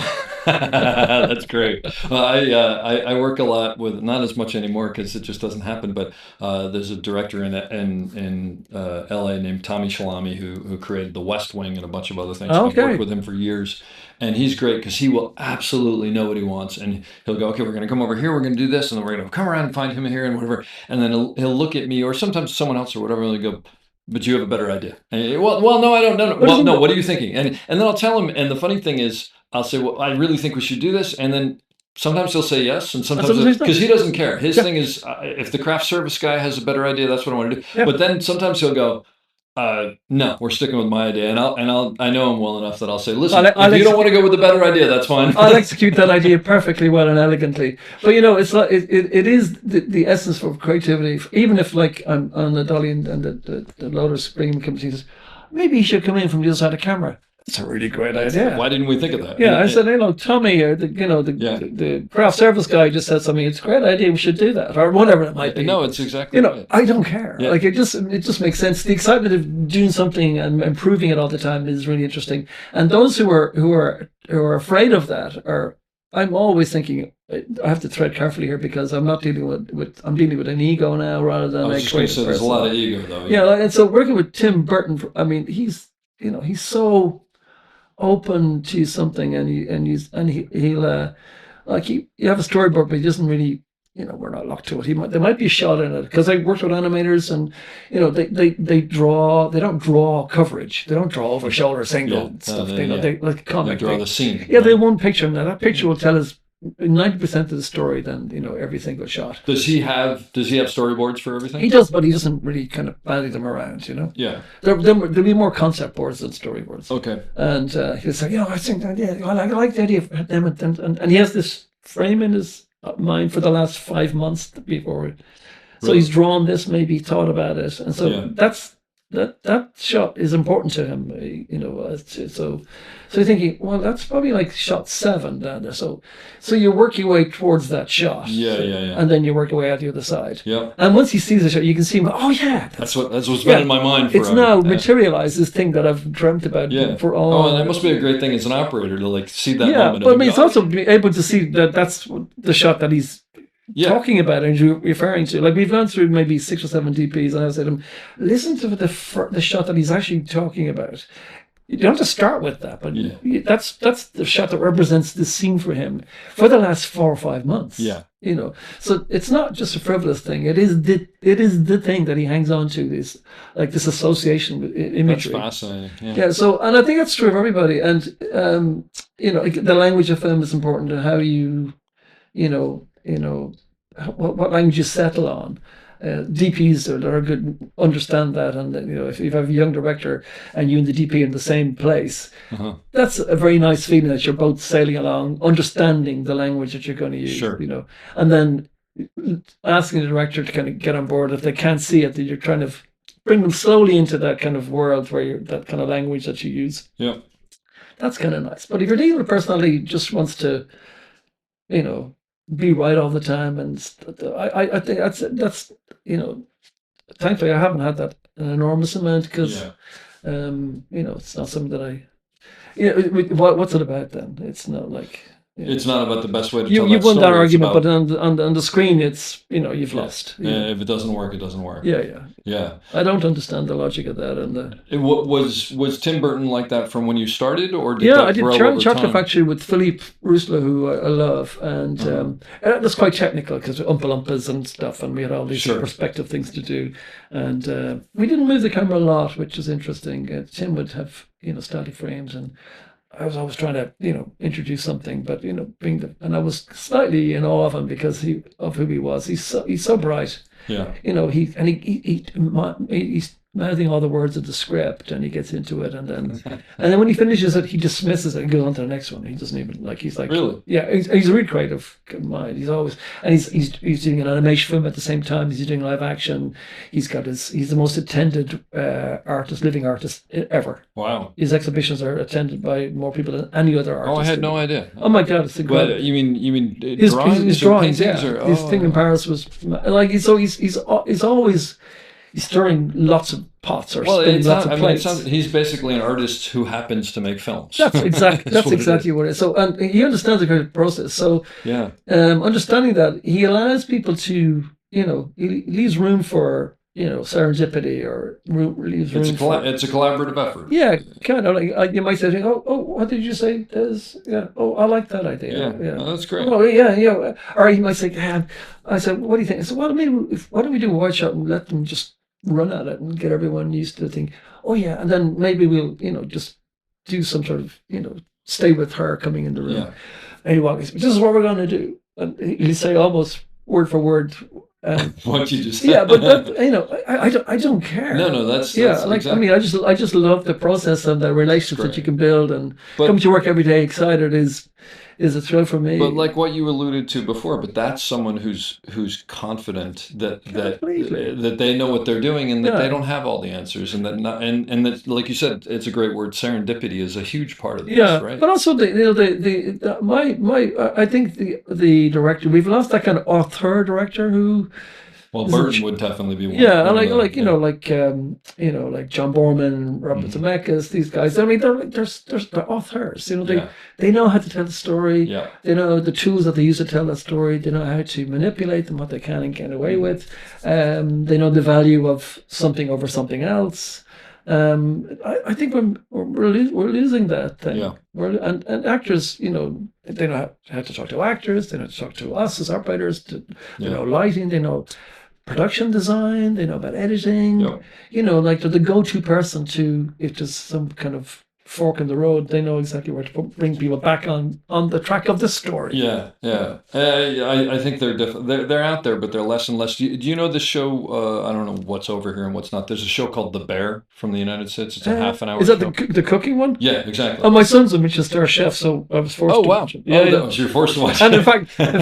That's great. Well, I work a lot with, not as much anymore because it just doesn't happen, but there's a director in LA named Tommy Shalami who created The West Wing and a bunch of other things. Okay. I've worked with him for years, and he's great because he will absolutely know what he wants, and he'll go, okay, we're going to come over here, we're going to do this, and then we're going to come around and find him here and whatever, and then he'll look at me or sometimes someone else or whatever, and he'll go, but you have a better idea. And, well, no, I don't know. Well, no, what are you thinking? And then I'll tell him, and the funny thing is, I'll say, well, I really think we should do this. And then sometimes he'll say yes, and sometimes because he doesn't care. His thing is, if the craft service guy has a better idea, that's what I want to do. Yeah. But then sometimes he'll go, no, we're sticking with my idea. And I know him well enough that I'll say, listen, if you don't want to go with the better idea, that's fine. I'll execute that idea perfectly well and elegantly. But it's like it is the essence of creativity. Even if like I'm on the dolly and the loader spring comes, he says, maybe he should come in from the other side of the camera. It's a really great idea. Why didn't we think of that? Yeah, I said, Tommy here, the craft service guy just said something. It's a great idea. We should do that, or whatever it might be. No, it's exactly. Right. I don't care. Yeah. Like it just makes sense. The excitement of doing something and improving it all the time is really interesting. And those who are afraid of that are. I'm always thinking I have to tread carefully here because I'm not dealing I'm dealing with an ego now rather than I was just going to say there's a lot of ego though. Yeah, and so working with Tim Burton, I mean, he's so open to something, and he'll like you have a storyboard, but he doesn't really, we're not locked to it. There might be a shot in it because I worked with animators, and they don't draw coverage, they don't draw over shoulder single stuff. They like comic. They draw the scene. Yeah, they one picture, and that picture will tell us 90% of the story than every single shot. Does he have storyboards for everything? He does, but he doesn't really kind of bandy them around, Yeah. There'll be more concept boards than storyboards. Okay. And he'll say, I think I like the idea of them, and he has this frame in his mind for the last 5 months before. So really? He's drawn this, maybe thought about it, and so that shot is important to him, So you're thinking, well, that's probably like shot 7 down there. So you work your way towards that shot. Yeah. And then you work your way out the other side. Yeah. And once he sees the shot, you can see him. Oh yeah, that's what's been in my mind. It's now materialized, this thing that I've dreamt about for all. Oh, and that must be a great thing as an operator to like see that moment. But I mean, it's also be able to see that that's the shot that he's talking about and referring to. Like we've gone through maybe 6 or 7 DPs, and I said to him, listen to the shot that he's actually talking about. You don't have to start with that, but that's the shot that represents the scene for him for the last 4 or 5 months. Yeah, so it's not just a frivolous thing. It is the thing that he hangs on to. This association with imagery. That's fascinating. Yeah. So, and I think that's true of everybody. And the language of film is important, and how what language you settle on. DPs that are good understand that, and if you have a young director and you and the DP in the same place, that's a very nice feeling that you're both sailing along, understanding the language that you're going to use. Sure. And then asking the director to kind of get on board if they can't see it, that you're trying to bring them slowly into that kind of world where you're that kind of language that you use. Yeah. That's kind of nice. But if you're dealing with a personality who just wants to, be right all the time, and I think that's thankfully I haven't had that an enormous amount because it's not something that what's it about then? It's not like. It's not about the best way to tell You've that won that story. It's argument, about- but on the screen, it's you've lost. If it doesn't work, it doesn't work. Yeah. I don't understand the logic of that. And was Tim Burton like that from when you started, or did I that did grow Charlie over Chocolate time? Factory with Philippe Rousselot, who I love, and that's quite technical because Oompa Loompas and stuff, and we had all these perspective things to do, and we didn't move the camera a lot, which is interesting. Tim would have static frames, and I was always trying to, introduce something, but and I was slightly in awe of him because of who he was. He's so bright. Yeah. He's mouthing all the words of the script, and he gets into it, and then when he finishes it, he dismisses it and goes on to the next one. He doesn't even he's like really, he's a really creative mind. He's always, and he's doing an animation film at the same time as he's doing live action. He's the most attended living artist ever. Wow. His exhibitions are attended by more people than any other artist. Oh, I had no idea. Oh my God, it's incredible. But you mean his drawings? Drawings, paintings, yeah. His thing in Paris was like he's always stirring lots of pots or spinning lots of plates. He's basically an artist who happens to make films. That's exactly what it is. So, and he understands the creative process. So, understanding that, he allows people to, he leaves room for, serendipity, or leaves room for... It's a collaborative effort. Yeah, kind of. Like, you might say, what did you say, Des? Yeah. Oh, I like that idea. Yeah. Oh, that's great. Oh, yeah. Or he might say, I said, what do you think? I said, well, maybe, why don't we do a wide shot and let them just run at it and get everyone used to the thing. Oh yeah, and then maybe we'll just do some sort of stay with her coming in the room. Yeah. And he walks. This is what we're going to do, and he'll say almost word for word. What you just said. Yeah, but that, I don't care. No, that's like exactly. I just love the process and the relationships that you can build, and coming to work every day excited is a thrill for me. But like what you alluded to before, but that's someone who's confident that they know what they're doing, and that they don't have all the answers, and that like you said, it's a great word. Serendipity is a huge part of this, right? But also I think the director, we've lost that kind of auteur director who. Well, Burton would definitely be one. Yeah, like John Borman, Robert Zemeckis, these guys. I mean, they're authors. They know how to tell the story. Yeah. They know the tools that they use to tell that story. They know how to manipulate them, what they can and get away with. They know the value of something over something else. I think we're losing that thing. Yeah. And actors, they know how to talk to actors. They know how to talk to us as operators. They know lighting. They know production design. They know about editing. Yeah. Like they're the go-to person to, if there's some kind of fork in the road, they know exactly where to bring people back on the track of the story. Yeah. I think they're out there, but they're less and less. Do you know the show? I don't know what's over here and what's not. There's a show called The Bear from the United States. It's a half an hour. Is that show. the cooking one? Yeah, exactly. Oh, my son's a Michelin-star chef, so I was forced to watch it. Yeah, so you're forced to watch it. And in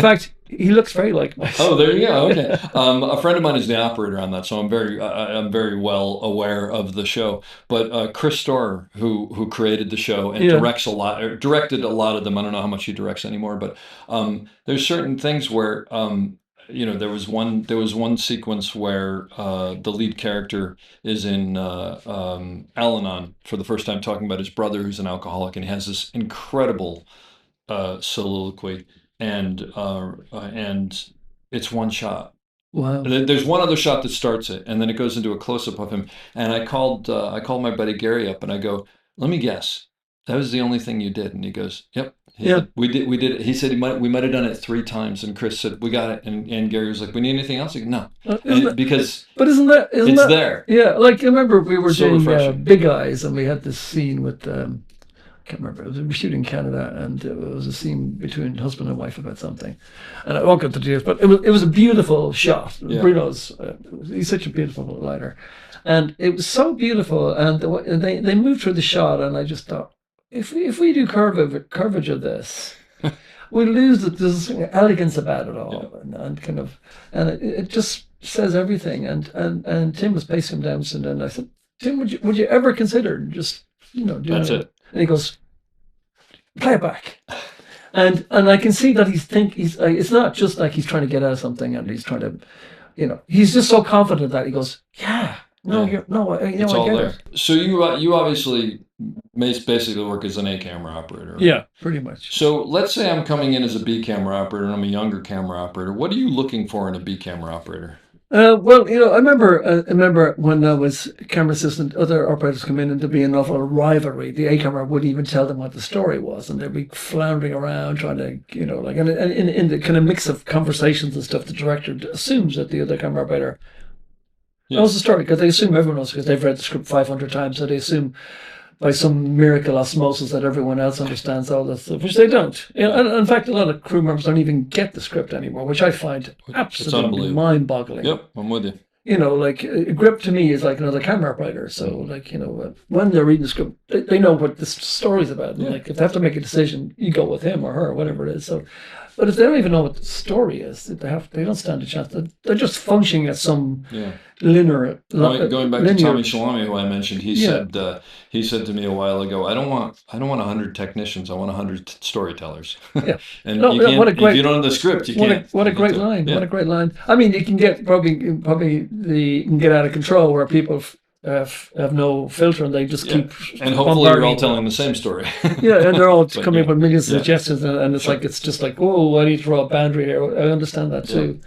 fact, he looks very like my son. Oh, there you go. Okay. A friend of mine is the operator on that, so I'm very well aware of the show. But Chris Storer, who created the show and directed a lot of them. I don't know how much he directs anymore, but there's certain things where there was one sequence where the lead character is in Al-Anon for the first time, talking about his brother who's an alcoholic, and he has this incredible soliloquy. And it's one shot. Wow. There's one other shot that starts it, and then it goes into a close-up of him. And I called my buddy Gary up, and I go, "Let me guess, that was the only thing you did?" And he goes, "Yep." We did it. He said we might have done it 3 times, and Chris said, "We got it." And Gary was like, "We need anything else?" I go, "No," but isn't it's that there? Yeah, like I remember we were doing refreshing. Big Eyes, and we had this scene with. I can't remember. We were shooting in Canada, and it was a scene between husband and wife about something. And I won't go into details, but it was a beautiful shot. Yeah. Bruno's he's such a beautiful lighter, and it was so beautiful. And they moved through the shot, and I just thought, if we do curvage of this, we lose it. There's elegance about it all, and kind of, and it just says everything. And Tim was pacing him down, and I said, Tim, would you ever consider just doing That's it. And he goes, play it back. And I can see that it's not just like he's trying to get out of something and he's trying to, he's just so confident that he goes, It's all there. So you obviously basically work as an A camera operator. Right? Yeah, pretty much. So let's say I'm coming in as a B camera operator and I'm a younger camera operator. What are you looking for in a B camera operator? Well, I remember when I was camera assistant, other operators come in and there'd be an awful rivalry. The A camera wouldn't even tell them what the story was, and they'd be floundering around trying to, and in the kind of mix of conversations and stuff, the director assumes that the other camera operator knows the story, because they assume everyone knows, because they've read the script 500 times, so they assume by some miracle osmosis that everyone else understands all this stuff, which they don't. And in fact, a lot of crew members don't even get the script anymore, which I find absolutely mind-boggling. Yep, I'm with you. A grip to me is like another camera operator. So, when they're reading the script, they know what the story's about. And, if they have to make a decision, you go with him or her, whatever it is. So, but if they don't even know what the story is, they don't stand a chance. They're just functioning at some linear. Going back to Tommy Shalami, who I mentioned, he said to me a while ago, I don't want 100 technicians. I want 100 storytellers. Yeah, and if you don't know the script, you can't. What a great line! Yeah. What a great line! I mean, you can get probably you can get out of control where people have no filter and they just keep. And hopefully you're all telling the same story. Yeah, and they're all coming up with millions of suggestions, and it's just like, oh, I need to draw a boundary here. I understand that too.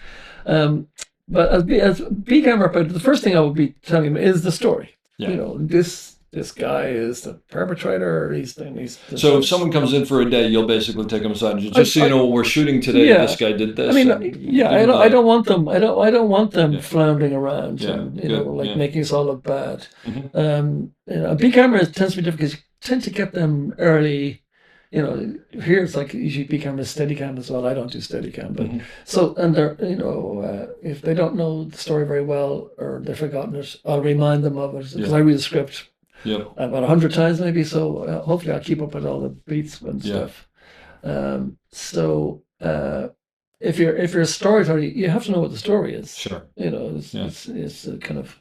But as B camera operator, the first thing I would be telling him is the story. Yeah. This guy is the perpetrator. So if someone comes in for a day, you'll basically take them aside and just so you know, we're shooting today. Yeah. This guy did this. I mean, I don't want them. I don't want them floundering around and making us all look bad. Mm-hmm. B camera tends to be different because you tend to get them early. Here it's like usually B camera is Steadicam as well. I don't do Steadicam, but so, and they're if they don't know the story very well or they've forgotten it, I'll remind them of it because I read the script. About 100 times maybe, so hopefully I'll keep up with all the beats and stuff. If you're a storyteller, you have to know what the story is. Sure. It's kind of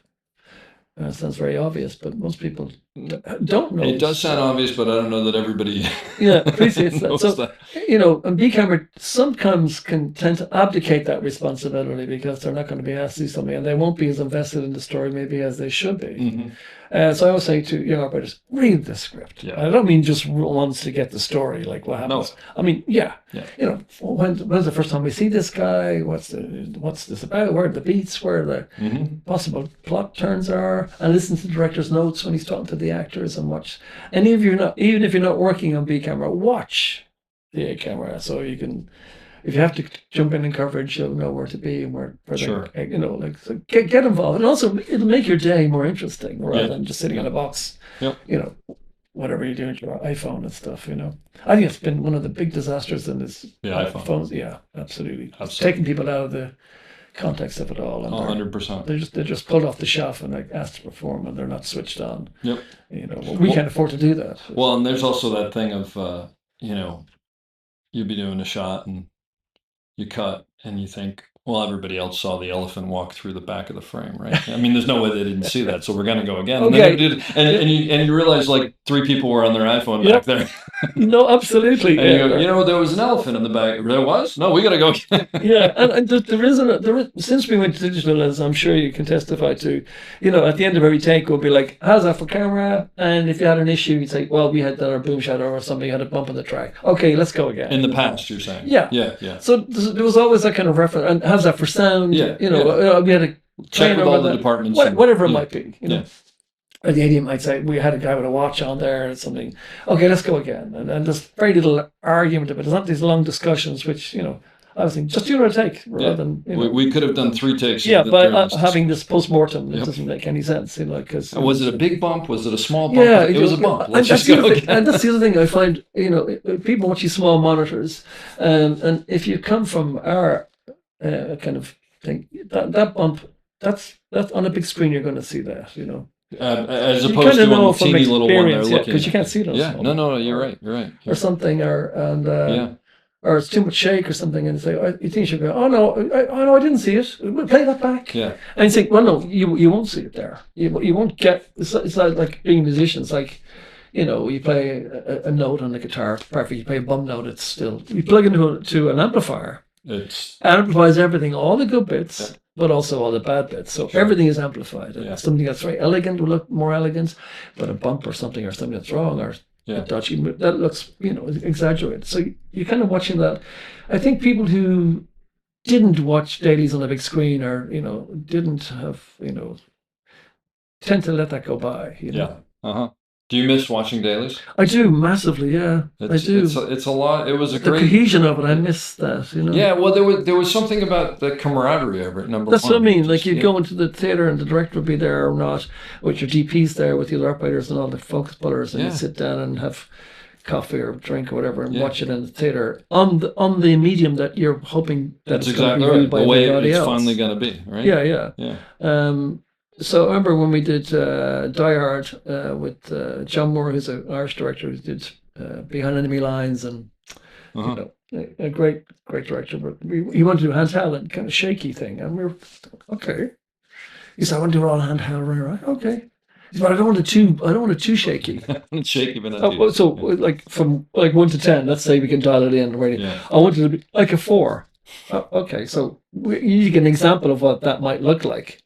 sounds very obvious, but most people don't know. It does sound obvious, but I don't know that everybody appreciates that. So and B camera sometimes can tend to abdicate that responsibility because they're not going to be asked to do something, and they won't be as invested in the story maybe as they should be. Mm-hmm. So I always say to young operators, read the script. Yeah. I don't mean just once to get the story, like what happens. No. I mean, when's the first time we see this guy? What's this about? Where are the beats? Where the possible plot turns are? And listen to the director's notes when he's talking to the actors and watch. And even if you're not working on B camera, watch the A camera so you can. If you have to jump in coverage, you'll know where to be and where sure. So get involved. And also, it'll make your day more interesting rather than just sitting in a box, whatever you're doing with your iPhone and stuff, I think it's been one of the big disasters in this iPhones. Yeah, absolutely. It's taking people out of the context of it all. And 100%. They're just pulled off the shelf and asked to perform and they're not switched on. Yep. We can't afford to do that. Well, and there's also that thing of, you'd be doing a shot and you cut and you think, well, everybody else saw the elephant walk through the back of the frame, right? I mean, there's no way they didn't see that, so we're going to go again. And then you realize like 3 people were on their iPhone back there. No, absolutely. And you go, there was an elephant in the back. There was? No, we got to go again. And there is since we went to digital, as I'm sure you can testify to, at the end of every take, we'll be like, how's that for camera? And if you had an issue, you'd say, well, we had our boom shadow or something, had a bump in the track. Okay, let's go again. In the past, you're saying? Yeah. So there was always that kind of reference. And how's that for sound? We had a check with all the departments. Whatever it might be. Or the idiot might say, we had a guy with a watch on there or something. Okay, let's go again. And there's very little argument about it. There's not these long discussions, which, I was thinking, just do another take rather than. We could have done 3 takes. Yeah, but having this post-mortem, it doesn't make any sense. Cause was it a big bump? Was it a small bump? Yeah, it was a bump. And that's the other thing I find, people watch these small monitors, and if you come from our kind of thing, that bump, that's on a big screen, you're going to see that, as opposed to a teeny little one there looking. Because you can't see those. Yeah, no, you're right. Or something, or it's too much shake or something, and say, you think you should go, oh no, I didn't see it. We'll play that back. Yeah. And you think, well, no, you won't see it there. You won't get. It's not like being a musician. It's like, you play a note on the guitar. Perfect. You play a bum note. It's still you plug into an amplifier. It amplifies everything, all the good bits, but also all the bad bits. So everything is amplified. And something that's very elegant will look more elegant, but a bump or something that's wrong or dodgy, that looks, exaggerated. So you're kind of watching that. I think people who didn't watch dailies on the big screen or, didn't have, tend to let that go by. Yeah. Uh-huh. Do you miss watching dailies? I do massively, yeah. I do. It's a lot. It was a the great cohesion of it. I miss that. Yeah, well, there was something about the camaraderie of it. That's what I mean. Like you'd go into the theater and the director would be there or not, with your DPs there, with the other operators and all the focus pullers, and you'd sit down and have coffee or drink or whatever and watch it in the theater on the medium that you're hoping that it's going to be viewed by everybody else. The way it's finally going to be, right? Yeah. So I remember when we did Die Hard with John Moore, who's an Irish director who did Behind Enemy Lines, and a great director. But he wanted to do handheld and kind of shaky thing, and we were okay. He said, "I want to do it all handheld, right? Okay." He said, "But I don't want it too shaky." Shaky, but not too. So like from 1 to 10, let's say we can dial it in. Right? Yeah. I want it to be like a 4. Okay, so you get an example of what that might look like.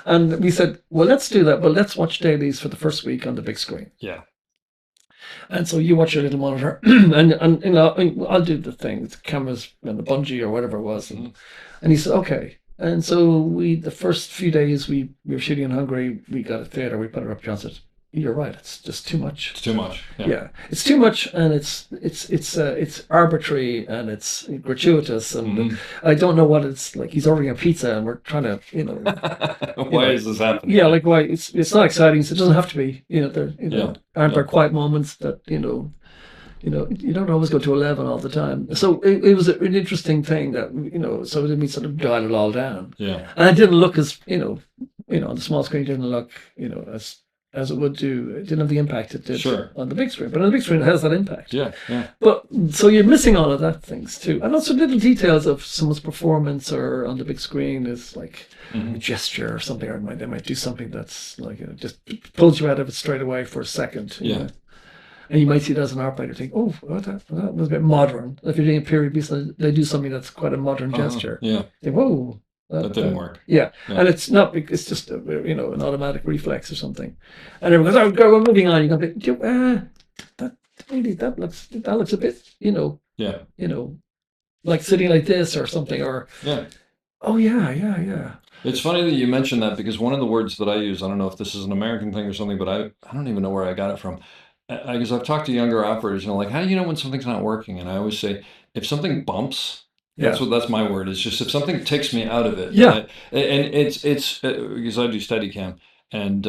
And we said, well, let's do that, but let's watch dailies for the first week on the big screen. Yeah. And so you watch your little monitor, and I'll do the thing, the cameras and the bungee or whatever it was. And he said, okay. And so the first few days we were shooting in Hungary, we got a theater, we put it up. John said, you're right, it's just too much. It's too much. Yeah, it's too much, and it's arbitrary and it's gratuitous, and I don't know what it's like. He's ordering a pizza, and we're trying to, why is this happening? Yeah, like why it's not exciting. So it doesn't have to be. Aren't there quiet moments that you don't always go to 11 all the time. So it was an interesting thing that so we sort of dialed it all down. Yeah, and it didn't look as on the small screen. It didn't look as it would do. It didn't have the impact it did on the big screen. But on the big screen, it has that impact. Yeah. But so you're missing all of that things too. And also little details of someone's performance or on the big screen is like a gesture or something. Or they might do something that's like, just pulls you out of it straight away for a second. You know? And you might see it as an operator, think, oh, that was a bit modern. If you're doing a period piece, they do something that's quite a modern gesture. Yeah. You think, whoa. That didn't work. Yeah, and it's not. It's just an automatic reflex or something. And everyone goes, "Oh, go, we're moving on." You go, that looks a bit, like sitting like this or something, or oh yeah. It's funny that you mentioned that, because one of the words that I use, I don't know if this is an American thing or something, but I don't even know where I got it from. Because I've talked to younger operators and they're like, how do you know when something's not working? And I always say, if something bumps. That's my word. It's just if something takes me out of it. Yeah. And it's because I do Steadicam, and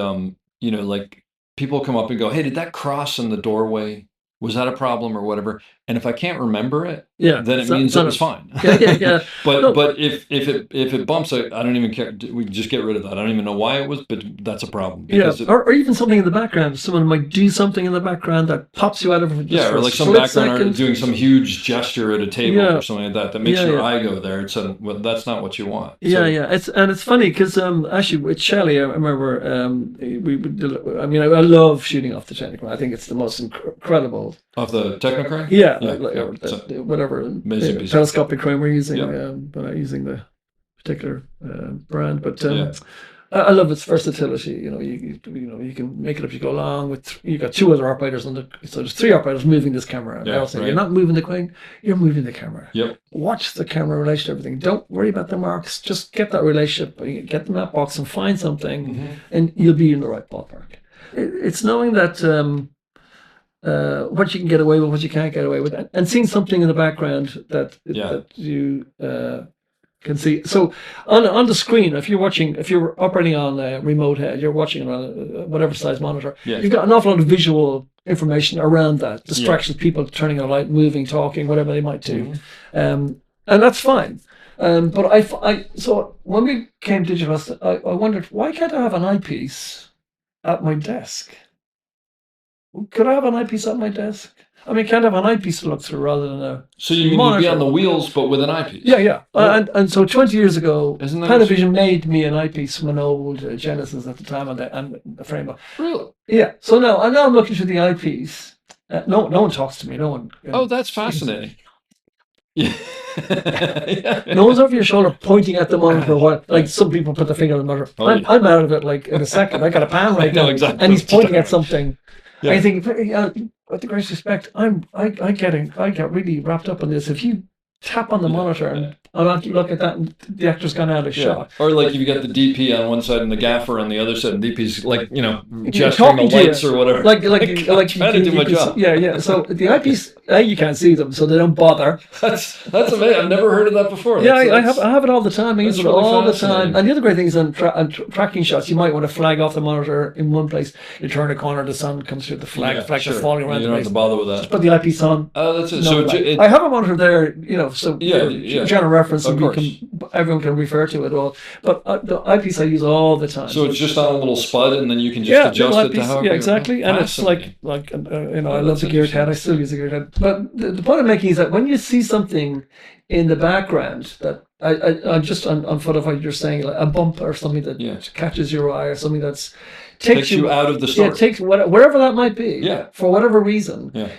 like people come up and go, hey, did that cross in the doorway? Was that a problem or whatever? And if I can't remember it, then it means it was fine. Yeah. But if it bumps, I don't even care. We just get rid of that. I don't even know why it was, but that's a problem. Or even something in the background. Someone might do something in the background that pops you out of it. Or like some background artist doing some huge gesture at a table or something like that makes your eye go there. It's well, that's not what you want. It's funny because actually with Shelley, I remember I love shooting off the Technicolor. I think it's the most incredible. Off the Technicolor? Whatever telescopic crane we're using, but not using the particular brand. But I love its versatility. You can make it up. You go along with. You got 2 other operators so there's 3 operators moving this camera. You're not moving the crane. You're moving the camera. Yep. Watch the camera in relation to everything. Don't worry about the marks. Just get that relationship. Get the map box and find something, and you'll be in the right ballpark. It's knowing that. What you can get away with, what you can't get away with, and seeing something in the background that you can see. So on the screen, if you're operating on a remote head, you're watching on whatever size monitor, you've got an awful lot of visual information around that. Distractions, people turning on a light, moving, talking, whatever they might do, and that's fine. But so when we came digital, I wondered, why can't I have an eyepiece at my desk? could I have an eyepiece on my desk? I mean, can't have an eyepiece to look through rather than a So you'd be monitor. on the wheels, but with an eyepiece. Yeah. And so 20 years ago, Isn't that Panavision made me an eyepiece from an old Genesis at the time and the frame. Really? Yeah. So now I'm looking through the eyepiece. No one talks to me. No one. Oh, that's fascinating. Yeah. No one's over your shoulder pointing at the monitor while, like some people put their finger on the monitor. Oh, I'm out of it like in a second. I got a pan right now, exactly. and he's pointing at something. Yeah. I think, with the greatest respect, I get really wrapped up in this. If you tap on the monitor and I don't look at that, and the actor's gone out of shot. Or like if you got the DP on one side and the gaffer on the other side, and DP's like gesturing the talking to lights you. or whatever. Like trying to do my job. Yeah. So the eyepiece, you can't see them, so they don't bother. That's amazing. I've never heard of that before. Yeah, I have it all the time. I use it really all the fascinating. time. And the other great thing is on tracking shots, you might want to flag off the monitor in one place. You turn a corner, the sun comes through the flags sure. are falling around You the don't have place. to bother with Just that. put the eyepiece on. Oh, that's it. No So flag. it, I have a monitor there, so Yeah. general reference, Of and everyone can refer to it all. But the eyepiece I use all the time. so it's just on a little spud, and then you can just adjust little it to eyepiece, however. yeah, exactly. And it's Fascinating. I love the geared head. I still use a geared head. But the point I'm making is that when you see something in the background that I just on foot of what you're saying, like a bump or something that catches your eye or something that's Takes you out of the story. Yeah, takes wherever that might be. Yeah. For whatever reason. Yeah.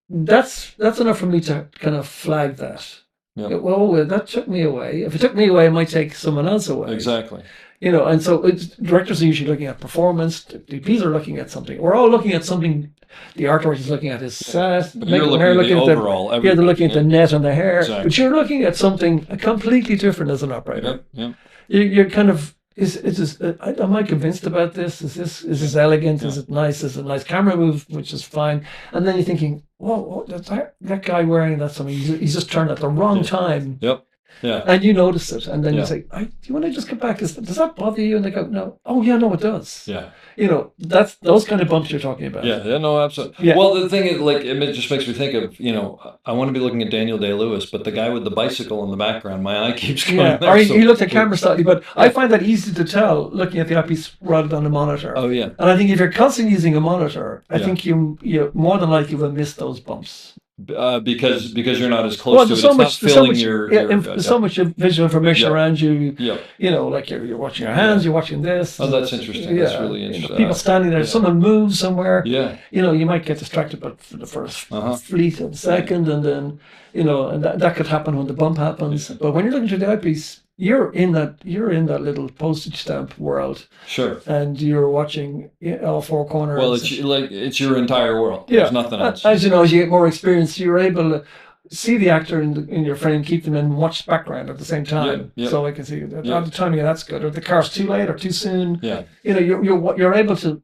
That's enough for me to kind of flag that. Yeah. Well, that took me away. If it took me away, it might take someone else away. Exactly. And so directors are usually looking at performance. DPs are looking at something. We're all looking at something. The art director is looking at his set. But you're looking at the overall. They're looking at the net and the hair. Exactly. But you're looking at something completely different as an operator. Yep. You're kind of am I convinced about this? Is this elegant? Is it nice? Is it a nice camera move, which is fine? And then you're thinking, whoa, that guy wearing that something, he's just turned at the wrong time. Yep. Yeah. And you notice it, and then you say, do you want to just get back? Does that bother you? And they go, no. Oh yeah, no, it does. Yeah. That's those kind of bumps you're talking about. Yeah, no, absolutely. Yeah. Well, the thing is, like, it just makes me think of, I want to be looking at Daniel Day-Lewis, but the guy with the bicycle in the background, my eye keeps going there. Or he looked at camera slightly, but I find that easy to tell looking at the eyepiece rather than a monitor. Oh, yeah. And I think if you're constantly using a monitor, I think you more than likely will miss those bumps. Because you're not as close to it. There's so much visual information around you. Yeah. Like you're watching your hands, you're watching this. Oh, that's interesting. That's really interesting. People standing there, someone moves somewhere. Yeah. You might get distracted, but for the first fleet of a second, and then and that could happen when the bump happens. But when you're looking through the eyepiece, you're in that little postage stamp world. Sure. And you're watching all four corners. Well, it's your entire world. Yeah. There's nothing else. As you get more experience, you're able to see the actor in your frame, keep them in, watch the background at the same time. Yeah. So I can see the timing of that's good, or the car's too late or too soon. Yeah. You're able to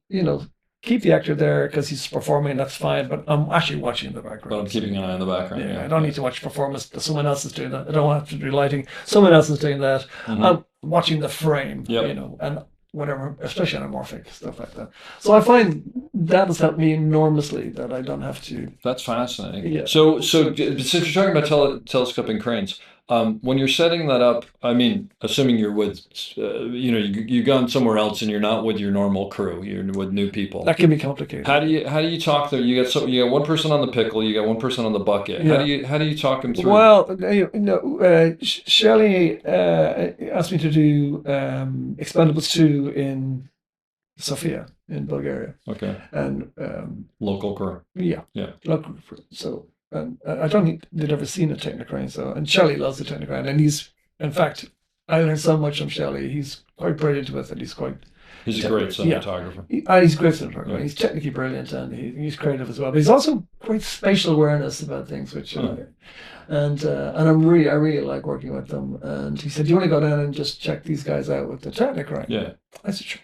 keep the actor there because he's performing. That's fine, but I'm actually watching in the background. But I'm keeping an eye on the background. Yeah, I don't need to watch performance. Someone else is doing that. I don't have to do lighting. Someone else is doing that. Mm-hmm. I'm watching the frame. Yep. And whatever, especially anamorphic stuff like that. So I find that has helped me enormously. That I don't have to. That's fascinating. Yeah. So since you're talking about telescoping cranes, when you're setting that up, I mean, assuming you're with, you've gone somewhere else and you're not with your normal crew, you're with new people. That can be complicated. How do you talk there? You got one person on the pickle, you got one person on the bucket. Yeah. How do you talk them through? Well, Shelley asked me to do Expendables 2 in Sofia in Bulgaria. Okay. And local crew. Yeah. Yeah. Local crew. So. I don't think they'd ever seen a Technocrane, and Shelley loves the Technocrane, and in fact, I learned so much from Shelley. He's quite brilliant with it. He's a great cinematographer. He's a great cinematographer. Yeah. He's technically brilliant, and he's creative as well. But he's also quite spatial awareness about things, which and I really like working with them. And he said, "Do you want to go down and just check these guys out with the Technocrane?" Yeah. I said, "Sure."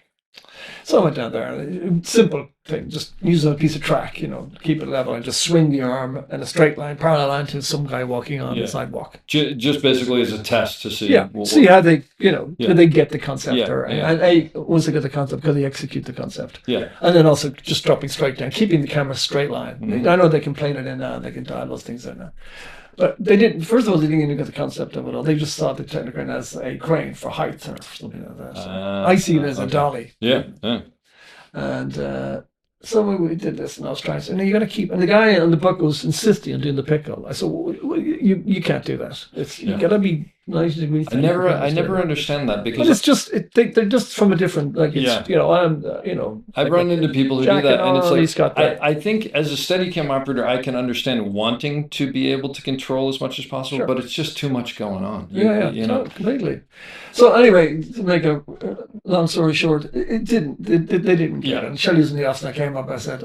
So I went down there. Simple thing, just use a piece of track, keep it level and just swing the arm in a straight line, parallel line to some guy walking on the sidewalk. Just basically as a test to see. Yeah, see how they, do they get the concept? Yeah. Once they get the concept, can they execute the concept? Yeah. And then also just dropping straight down, keeping the camera straight line. Mm-hmm. I know they can plane it in now and they can dial those things in now. But they didn't, first of all, they didn't even get the concept of it all. They just saw the Technocrane as a crane for height or something like that. So I see it as a dolly. Yeah. And so we did this, and I was trying to, and you got to keep, and the guy on the book was insisting on doing the pickle. I said, well, you can't do that. It's you got to be 90 degrees. I never understand that But because it's just they're just from a different like it's I've run into people who do that, and it's he's got like that. I think as a Steadicam operator, I can understand wanting to be able to control as much as possible, Sure. but it's just too much going on. You know, completely. So anyway, to make a long story short, it didn't. They didn't get it. And Shelley was in the office, and I came up. I said,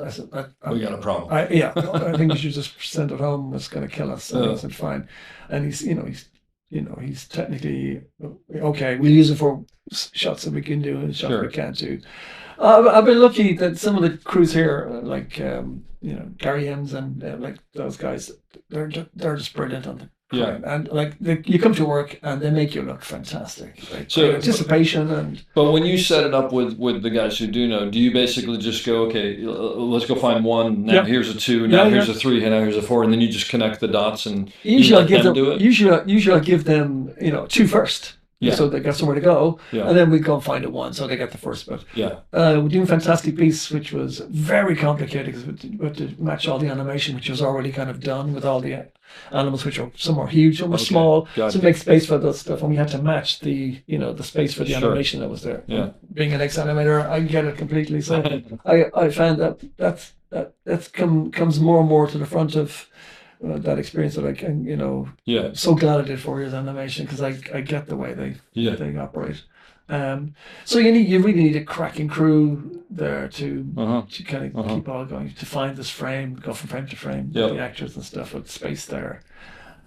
we got a problem. I think you should just send it home. It's going to kill us. And he said, fine. And he's technically okay. We'll use it for shots that we can do and shots we can't do. I've been lucky that some of the crews here, like Gary Ems and like those guys, they're just brilliant on the crime. And like you come to work and they make you look fantastic. Like, So anticipation and. But when you set it up with the guys who do know, do you basically just go, okay, let's go find one. Now here's a 2. Now here's a 3. And now here's a 4. And then you just connect the dots and Usually I give them. do it. Usually I give them 2 first. Yeah. So they got somewhere to go, Yeah. and then we go and find a 1, so they get the first bit. Yeah. We're doing Fantastic Beasts, which was very complicated because we had to match all the animation, which was already kind of done with all the animals, which are some are huge, some are small, Gotcha. so make space for that stuff, and we had to match the the space for the Sure. animation that was there. Yeah. Being an ex-animator, I get it completely. So I found that comes more and more to the front of. That experience that I can, so glad I did 4 years animation because I get the way they operate. So you really need a cracking crew there to kind of keep all going, to find this frame, go from frame to frame, with the actors and stuff with space there.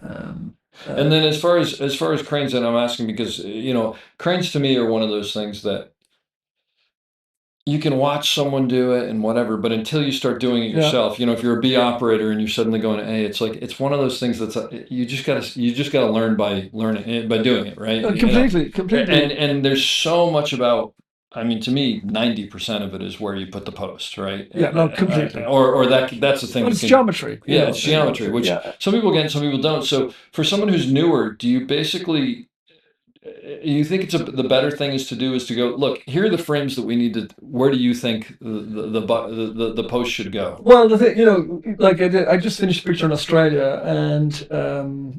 And then as far as cranes, and I'm asking because cranes to me are one of those things that you can watch someone do it and whatever, but until you start doing it yourself, if you're a B operator and you're suddenly going to A, it's like it's one of those things that's you just gotta learn by doing it, right? Completely. And there's so much about. I mean, to me, 90% of it is where you put the post, right? Yeah, no, completely. Or that's the thing. Well, it's geometry. Yeah, it's geometry, which some people get, some people don't. So for someone who's newer, do you basically? You think it's the better thing is to go, look, here are the frames that we need to. Where do you think the post should go? Well, the thing, like I just finished a picture in Australia and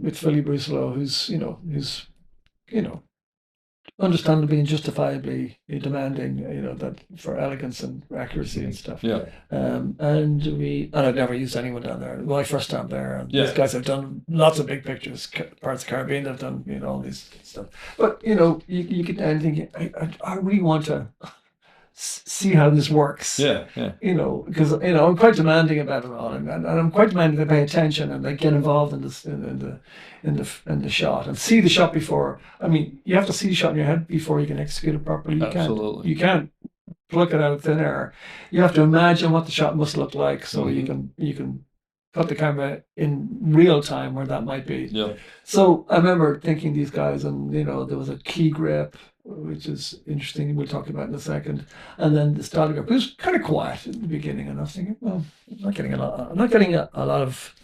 with Philly Brucelow, who's understandably and justifiably demanding, that for elegance and accuracy and stuff. Yeah. And I've never used anyone down there. When I first time there, and these guys have done lots of big pictures. Parts of the Caribbean, they've done all these stuff. But you get down and think, I really want to see how this works. Yeah. Because I'm quite demanding about it all, and I'm quite demanding to pay attention and like get involved in this in the shot and see the shot before. I mean, you have to see the shot in your head before you can execute it properly. Absolutely. You can't pluck it out of thin air. You have to imagine what the shot must look like, so you can put the camera in real time where that might be. Yeah. So I remember thinking these guys, and there was a key grip, which is interesting. We'll talk about in a second. And then the style grip, it was kind of quiet at the beginning, and I was thinking, well, I'm not getting a lot of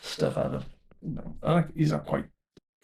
stuff out of. He's not quite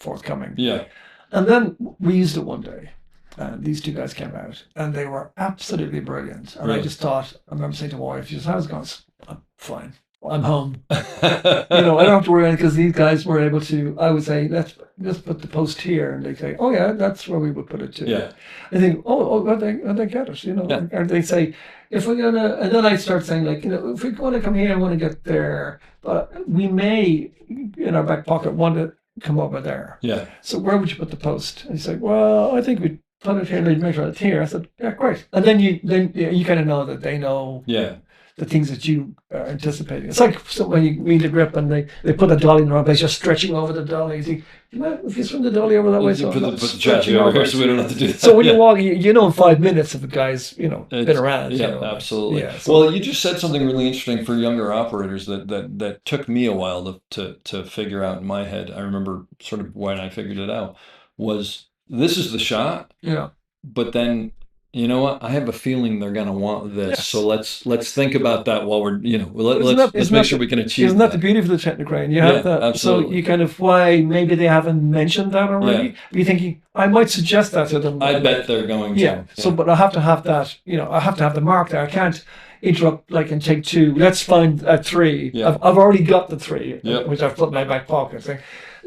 forthcoming. Yeah. And then we used it one day, and these 2 guys came out, and they were absolutely brilliant. And I just thought, I remember saying to my wife, she says, "How's it going?" "I'm fine. I'm home." I don't have to worry because these guys were able to. I would say, let's put the post here, and they say, "Oh yeah, that's where we would put it too." Yeah. I think, they get it, and they say, if we're gonna, and then I start saying like, if we're going to come here, I want to get there, but we may in our back pocket want to come over there. Yeah. So where would you put the post? And he's like, well, I think we'd put it here and they'd make sure it's here. I said, yeah, great. And then you kind of know that they know. Yeah. The things that you are anticipating. It's like when you read the grip and they put a dolly in the wrong place, you're stretching over the dolly. You think, if you swing the dolly over that way, so put the chachi over here so we don't have to do that. So when you walk, in 5 minutes if a guy's, been around. Yeah, absolutely. Yeah, so well, you just said something really interesting for younger operators that took me a while to figure out in my head. I remember sort of when I figured it out was this is the shot. Yeah. But then you know what? I have a feeling they're going to want this. Yes. So let's think about that while we're, Isn't let's make sure we can achieve Isn't that that. the beauty of the technocrane? You Yeah, have that. absolutely. So you kind of, why maybe they haven't mentioned that already. Yeah. You're thinking, I might suggest that to them. I bet they're going to. Yeah. So, but I have to have that, I have to have the mark there. I can't interrupt like and take two. Let's find a three. Yeah. I've already got the three, Yep. which I've put in my back pocket. Saying,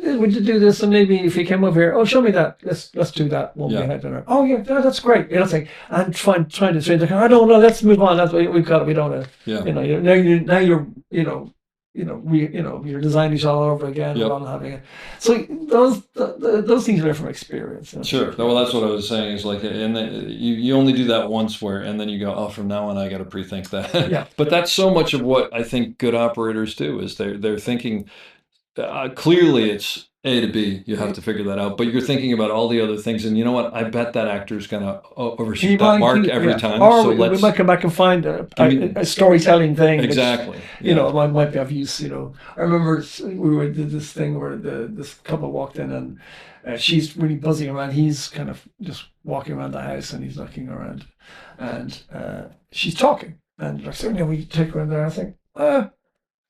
would you do this? And maybe if you came over here, oh, show me that. Let's do that when we Yeah. had dinner. Oh yeah, that's great. Thing. And trying to say, I don't know. Let's move on. That's what we've got. We don't. Yeah. Now you're you're designing each all over again. Yep. Rather than having it. So those things are from experience. Sure. Well, that's what I was saying is like, and then you only do that once and then you go, oh, from now on, I got to pre-think that. Yeah. But that's so much of what I think good operators do is they're thinking, clearly it's A to B. You have to figure that out. But you're thinking about all the other things. And you know what? I bet that actor's going to overshoot that mark every time. Or So we might come back and find a storytelling thing. Exactly. Which, it might be of use. I remember did this thing where this couple walked in and she's really buzzing around. He's kind of just walking around the house and he's looking around. And she's talking. And like, certainly we take her in there. I think, and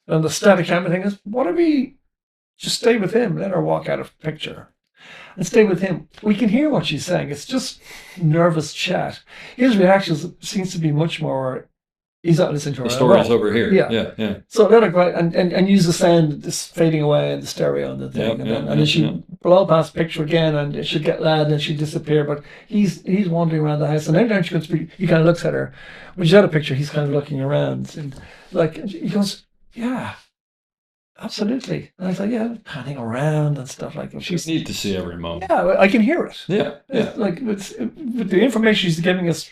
the static camera thing is, what if we just stay with him, let her walk out of picture and stay with him. We can hear what she's saying. It's just nervous chat. His reactions seems to be much more, he's not listening to her. The story's over here. Yeah. So let her go out and use the sound just fading away and the stereo and the thing. And then she'd blow past picture again and she'd get loud and she'd disappear. But he's wandering around the house and every time she comes to he kind of looks at her. When she's out of picture, he's kind of looking around. And he goes, yeah. Absolutely. And I thought, panning around and stuff like that. You need to see every moment. Yeah, I can hear it. Yeah. It's like but the information she's giving us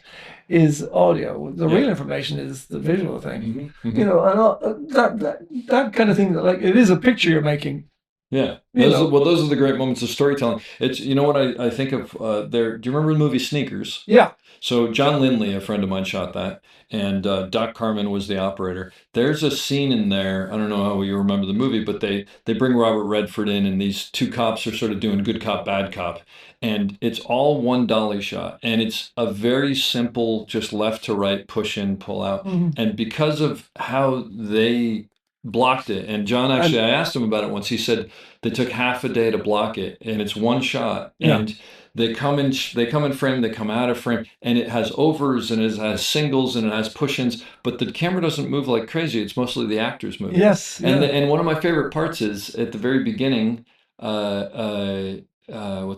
is audio. The real information is the visual thing. Mm-hmm. And all, that kind of thing. Like it is a picture you're making. Yeah. Those are the great moments of storytelling. It's what I think of there. Do you remember the movie Sneakers? Yeah. So John Lindley, a friend of mine, shot that, and Doc Carmen was the operator. There's a scene in there. I don't know how you remember the movie, but they bring Robert Redford in, and these two cops are sort of doing good cop, bad cop, and it's all one dolly shot, and it's a very simple, just left to right, push in, pull out, and because of how they blocked it, and John I asked him about it once. He said they took half a day to block it, and it's one shot, and they come in frame, they come out of frame, and it has overs and it has singles and it has push-ins, but the camera doesn't move like crazy. It's mostly the actors moving. Yes. And one of my favorite parts is at the very beginning. What's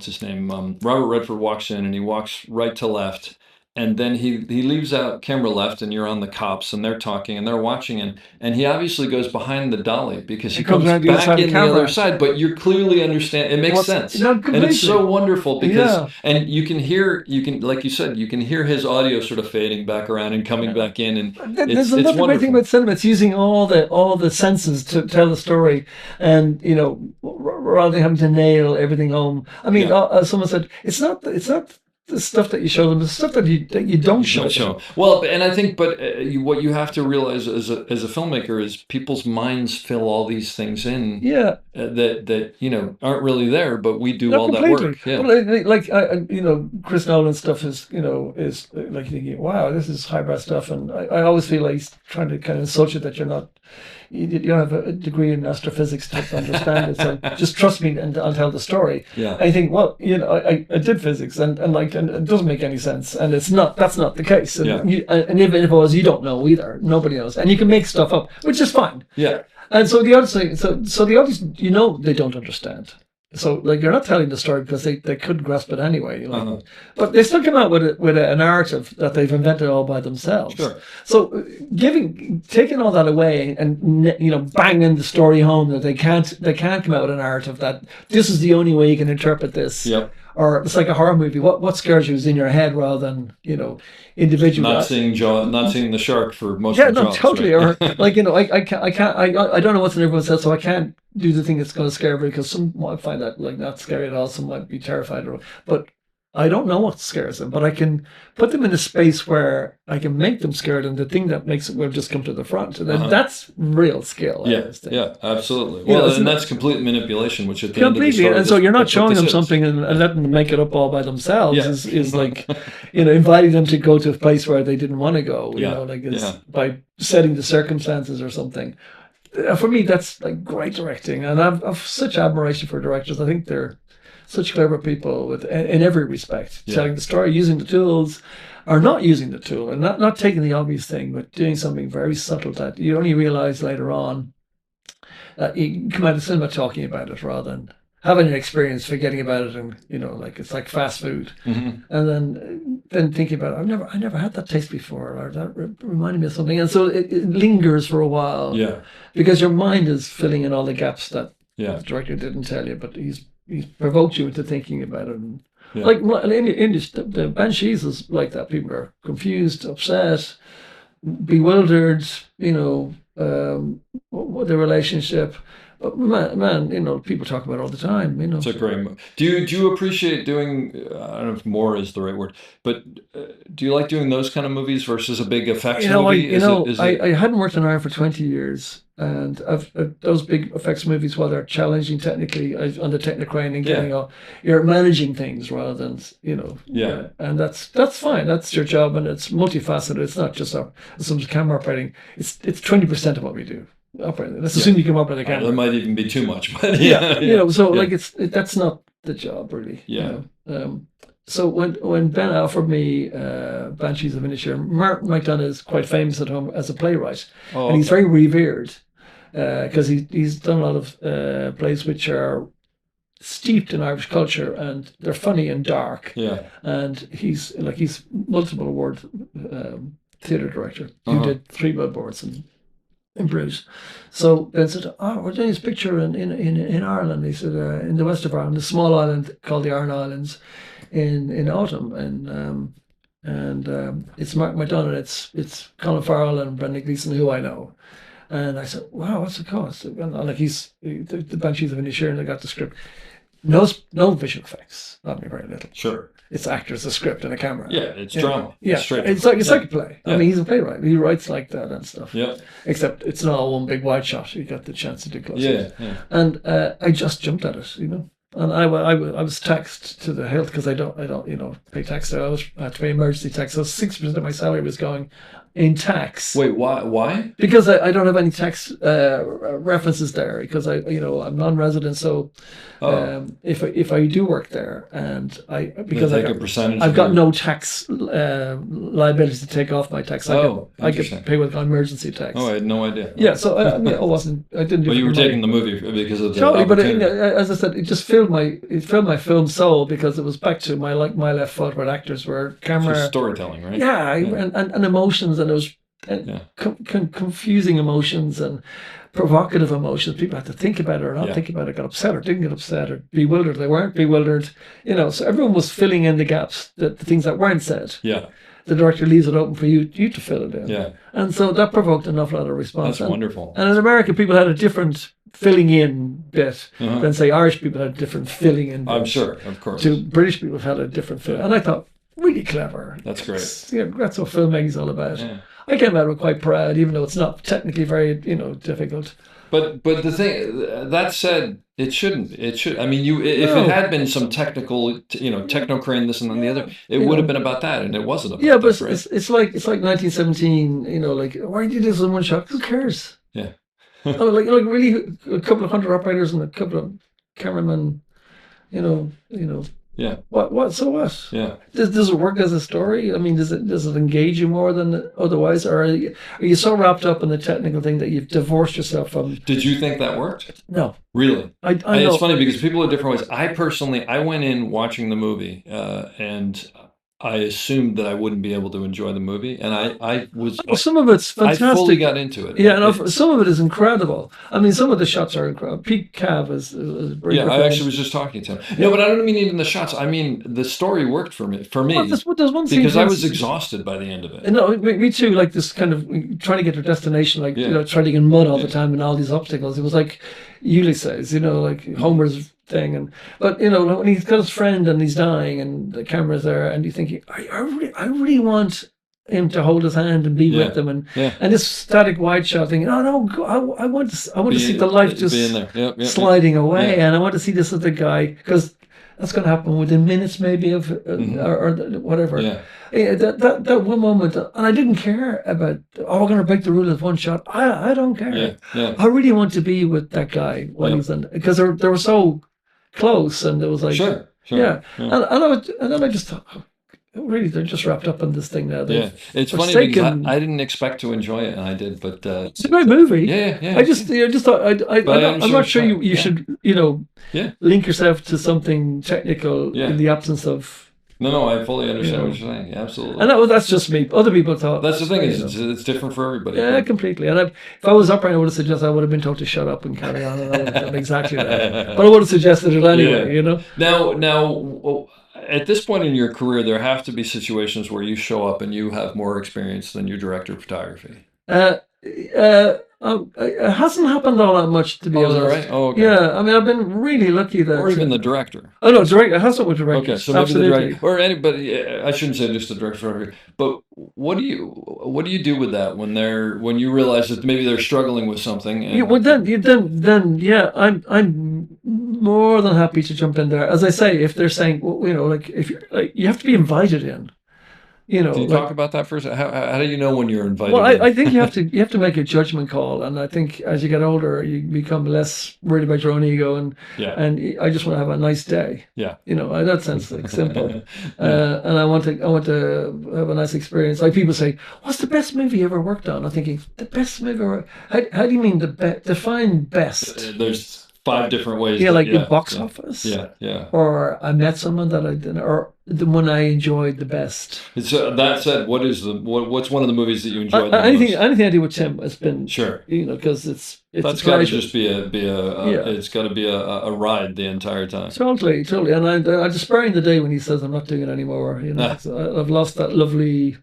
his name? Robert Redford walks in and he walks right to left. And then he leaves out camera left, and you're on the cops, and they're talking, and they're watching, and he obviously goes behind the dolly because he comes back in the other side. But you clearly understand it makes sense, and it's so wonderful because and like you said, you can hear his audio sort of fading back around and coming back in, and there's another great thing about cinema. It's using all the senses to tell the story, and rather than having to nail everything home. I mean, someone said it's not the stuff that you show them, the stuff that you don't show them. Well, and I think, what you have to realize as a filmmaker is people's minds fill all these things in. Yeah. That aren't really there, but we do all completely. that work. Yeah. Well, Chris Nolan stuff is like thinking, wow, this is highbrow stuff, and I always feel like he's trying to kind of insult you that you don't have a degree in astrophysics to understand it. So just trust me, and I'll tell the story. Yeah. I think, well, I did physics, and it doesn't make any sense, and that's not the case. And, and even if it was, you don't know either. Nobody knows, and you can make stuff up, which is fine. Yeah. And so the other thing, so the others, they don't understand. So you're not telling the story because they couldn't grasp it anyway. But they still come out with a narrative that they've invented all by themselves. Sure. So taking all that away and banging the story home that they can't come out with a narrative that this is the only way you can interpret this. Yep. Or it's like a horror movie. What scares you is in your head rather than individual. Not seeing the shark for most of the Jaws. Yeah, no, totally. Right? Or I don't know what's in everyone says, so I can't do the thing that's going to scare everybody because some might find that not scary at all. Some might be terrified. But I don't know what scares them, but I can put them in a space where I can make them scared, and the thing that makes it will just come to the front. And then that's real skill. I always think. Yeah, absolutely. You know, Well, and that's complete manipulation, which at the end of the Completely, story, and so you're not that's what showing this them is. something and letting them make it up all by themselves. Yeah. Is like, inviting them to go to a place where they didn't want to go. You Yeah. know, like Yeah. by setting the circumstances or something. For me, that's like great directing, and I've such admiration for directors. I think they're such clever people in every respect, telling the story, using the tools, or not using the tool, and not taking the obvious thing, but doing something very subtle that you only realize later on. You come out of cinema talking about it rather than having an experience, forgetting about it, and like it's like fast food, and then thinking about it. I never had that taste before, or that reminded me of something, and so it lingers for a while. Yeah. Because your mind is filling in all the gaps that Yeah. the director didn't tell you, but he's provoked you into thinking about it. And Yeah. like in the Banshees is like that. People are confused, upset, bewildered. The relationship. But man, people talk about it all the time. It's a great movie. Do you appreciate doing? I don't know if more is the right word, but do you like doing those kind of movies versus a big effects movie? I hadn't worked in Ireland for 20 years, and those big effects movies, while they're challenging technically on the Technocrane and getting you're managing things rather than and that's fine. That's your job, and it's multifaceted. It's not just some camera operating. It's 20% of what we do. Operating. Let's assume you come up with a camera. That might even be too much, but that's not the job really. Yeah. So when Ben offered me Banshees of Inisherin, Martin McDonagh is quite famous at home as a playwright, and he's very revered because he's done a lot of plays which are steeped in Irish culture, and they're funny and dark. Yeah. And he's multiple award theatre director. He did 3 billboards in Bruce. So Ben said, we're doing this picture in Ireland. He said, in the west of Ireland, a small island called the Aran Islands in autumn. And it's Mark McDonagh, it's Colin Farrell and Brendan Gleeson, who I know. And I said, wow, what's the cost? And like the Banshees of Inisherin, I got the script. No visual effects, not very little. Sure. It's actors, a script, and a camera. Yeah, it's drama. Yeah, it's like a play. I mean, he's a playwright. He writes like that and stuff. Yeah. Except it's not all one big wide shot. You got the chance to do close. Yeah. And I just jumped at it, And I was taxed to the hilt because I don't pay tax. So I had to pay emergency tax. So 6% of my salary was going in tax. Wait, why? Because I don't have any tax references there, because I'm non-resident. So if I do work there, and I've got no tax liability to take off my tax. I could pay with emergency tax. Oh, I had no idea. Yeah, so I didn't do. But you were taking the movie because of the totally, but opportunity. as I said, it just filled my film soul, because it was back to my left foot, where actors were camera. Just storytelling, right? Yeah, and emotions, and it was confusing emotions and provocative emotions. People had to think about it or not think about it, got upset or didn't get upset, or bewildered. They weren't bewildered. So everyone was filling in the gaps, the things that weren't said. Yeah. The director leaves it open for you to fill it in. Yeah. And so that provoked an awful lot of response. That's wonderful. And in America, people had a different filling in bit than, say, Irish people had a different filling in bit. I'm sure, of course. To British people had a different filling. And I thought, really clever. That's great. That's what filmmaking's all about. Yeah. I came out of it quite proud, even though it's not technically very, difficult. But the thing, that said, it shouldn't. It should. I mean, if it had been some technical, Technocrane, this and then the other, it would have been about that, and it wasn't about but that, right? it's like 1917. Like, why did you do this in one shot? Who cares? Yeah. I mean, like really, a couple of hundred operators and a couple of cameramen. Yeah. What? So what? Yeah. Does it work as a story? I mean, does it engage you more than otherwise, or are you so wrapped up in the technical thing that you've divorced yourself from? Did you think that worked? No. Really? I know. It's funny because people are different ways. I went in watching the movie, and I assumed that I wouldn't be able to enjoy the movie, and I was. Well, some of it's fantastic. I fully got into it. Yeah, and some of it is incredible. I mean, some of the shots are incredible. Pete Cav is yeah, I actually was just talking to him. No, but I don't mean even the shots. I mean, the story worked for me. Well, there's one scene, because I was exhausted by the end of it. No, me too. Like this kind of trying to get to a destination, like treading in mud all the time and all these obstacles. It was like Ulysses, like Homer's thing. But when he's got his friend and he's dying and the camera's there, and you're thinking, I really want him to hold his hand and be with them, and this static wide shot thinking, oh no, I want to see the life just sliding away, and I want to see this other guy, because that's going to happen within minutes maybe of or whatever. That one moment, and I didn't care about, we're going to break the rule of one shot. I don't care. I really want to be with that guy when he's in, because they were so close, and it was like and then I just thought, really, they're just wrapped up in this thing now. It's funny because I didn't expect to enjoy it, and I did. But it's a great movie. I just thought I'm not sure you should link yourself to something technical in the absence of. No, I fully understand what you're saying. Absolutely. And that's just me. Other people thought that's the thing. It's different for everybody. Yeah, completely. And if I was upright, I would have suggested, I would have been told to shut up and carry on, and I would have done exactly that. But I would have suggested it anyway. Now. At this point in your career, there have to be situations where you show up and you have more experience than your director of photography. It hasn't happened all that much, to be honest. Is that right? Oh, okay. Yeah, I mean, I've been really lucky that. Or even the director. Oh no, director. It hasn't with director. Okay, so maybe the director, or anybody. I shouldn't say just the director. But what do you do with that when you realize that maybe they're struggling with something? I'm more than happy to jump in there. As I say, if they're saying, if you're you have to be invited in. Do you talk about that first? How do you know when you're invited? Well, I think you have to make a judgment call, and I think as you get older, you become less worried about your own ego, and I just want to have a nice day. Yeah. In that sense, like simple, and I want to have a nice experience. Like people say, "What's the best movie you ever worked on?" I'm thinking, the best movie ever. How do you mean the best? Define best. There's 5 different ways. The box office. Yeah. Or I met someone that I didn't, or the one I enjoyed the best. So that said, what's one of the movies that you enjoyed the most? Anything I do with Tim has been because it's that's got to just be it's got to be a ride the entire time. Totally, and I'm despairing the day when he says I'm not doing it anymore. So I've lost that lovely.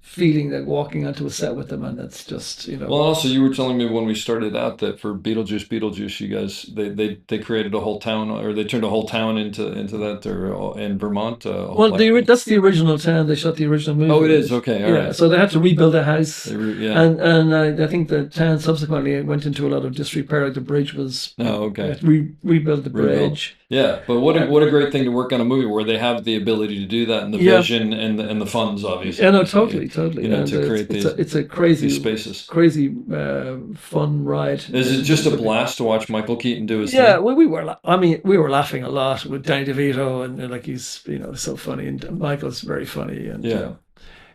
Feeling that walking onto a set with them, and that's just Well, also you were telling me when we started out that for Beetlejuice, you guys they created a whole town, or they turned a whole town into that, or in Vermont. That's the original town. They shot the original movie. Oh, it is okay. All right. So they had to rebuild a house, and I think the town subsequently went into a lot of disrepair. Like the bridge was. Oh, okay. Rebuild the bridge. Yeah, but what a great thing to work on a movie where they have the ability to do that, and the vision and the funds, obviously. Yeah, no, totally. To create it's a crazy spaces, crazy fun ride. Is it just a blast to watch Michael Keaton do his thing? Yeah, well, we were laughing a lot with Danny DeVito, and like he's so funny, and Michael's very funny, and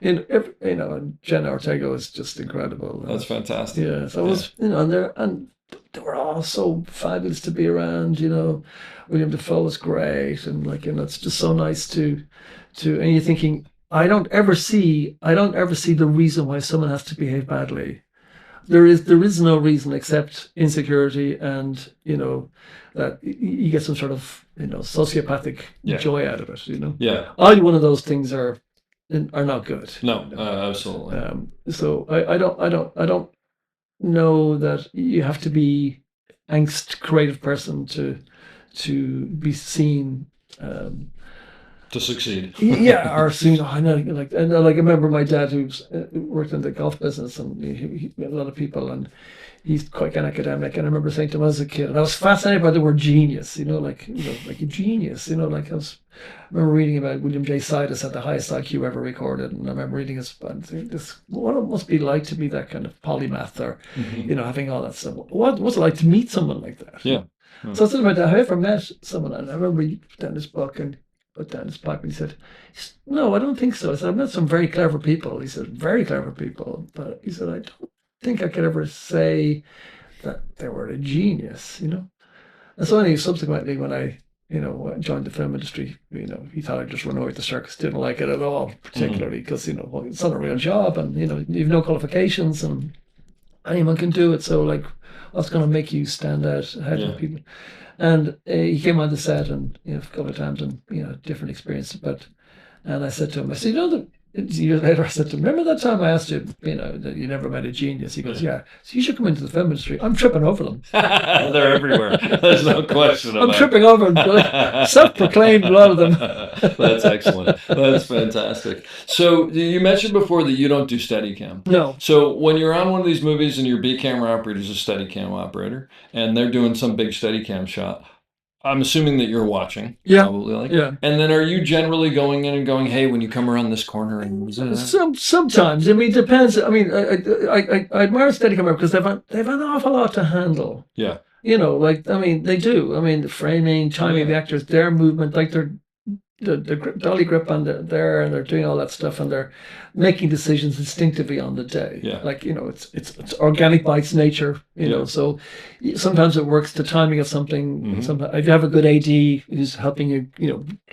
and Jenna Ortega is just incredible. That's fantastic. Yeah, so it was and they were all so fabulous to be around. William Dafoe was great, and it's just so nice to and you're thinking, I don't ever see the reason why someone has to behave badly. There is no reason except insecurity, and that you get some sort of sociopathic joy out of it. Yeah. Either one of those things are not good. No, absolutely. So I don't know that you have to be angst creative person to be seen. To succeed. Or soon. I know, I remember my dad who worked in the golf business, and he met a lot of people, and he's quite an academic. And I remember saying to him as a kid, and I was fascinated by the word genius. Like a genius. I remember reading about William J. Sidis had the highest IQ ever recorded, and I remember reading his and thinking, what it must be like to be that kind of polymath, or having all that stuff. What's it like to meet someone like that? Yeah. So I said about that. Have I ever met someone? And I remember he put down his book and put down his pipe, and he said, "No, I don't think so." I said, "I've met some very clever people." He said, "Very clever people," but he said, "I don't think I could ever say that they were a genius." And so anyway, subsequently, when I joined the film industry, he thought I'd just run away with the circus. Didn't like it at all, particularly because it's not a real job, and you've no qualifications, and anyone can do it. So what's going to make you stand out ahead of people? And he came on the set, and a couple of times, and different experience. And I said to him, I said, years later, I said to him, remember that time I asked you, that you never met a genius? He goes, yeah. So you should come into the film industry. I'm tripping over them. They're everywhere. There's no question about it. I'm tripping over them. Self-proclaimed, a lot of them. That's excellent. That's fantastic. So you mentioned before that you don't do Steadicam. No. So when you're on one of these movies and your B camera operator is a Steadicam operator, and they're doing some big Steadicam shot, I'm assuming that you're watching. Yeah. Probably. Yeah. And then are you generally going in and going, hey, when you come around this corner and sometimes. I mean, it depends. I mean, I admire Steadicam because they've an awful lot to handle. Yeah. They do. I mean, the framing, timing, the actors, their movement, like the dolly grip on there, and they're doing all that stuff, and they're making decisions instinctively on the day. Yeah. It's organic by its nature. So sometimes it works. The timing of something. Mm-hmm. Sometimes if you have a good AD who's helping you,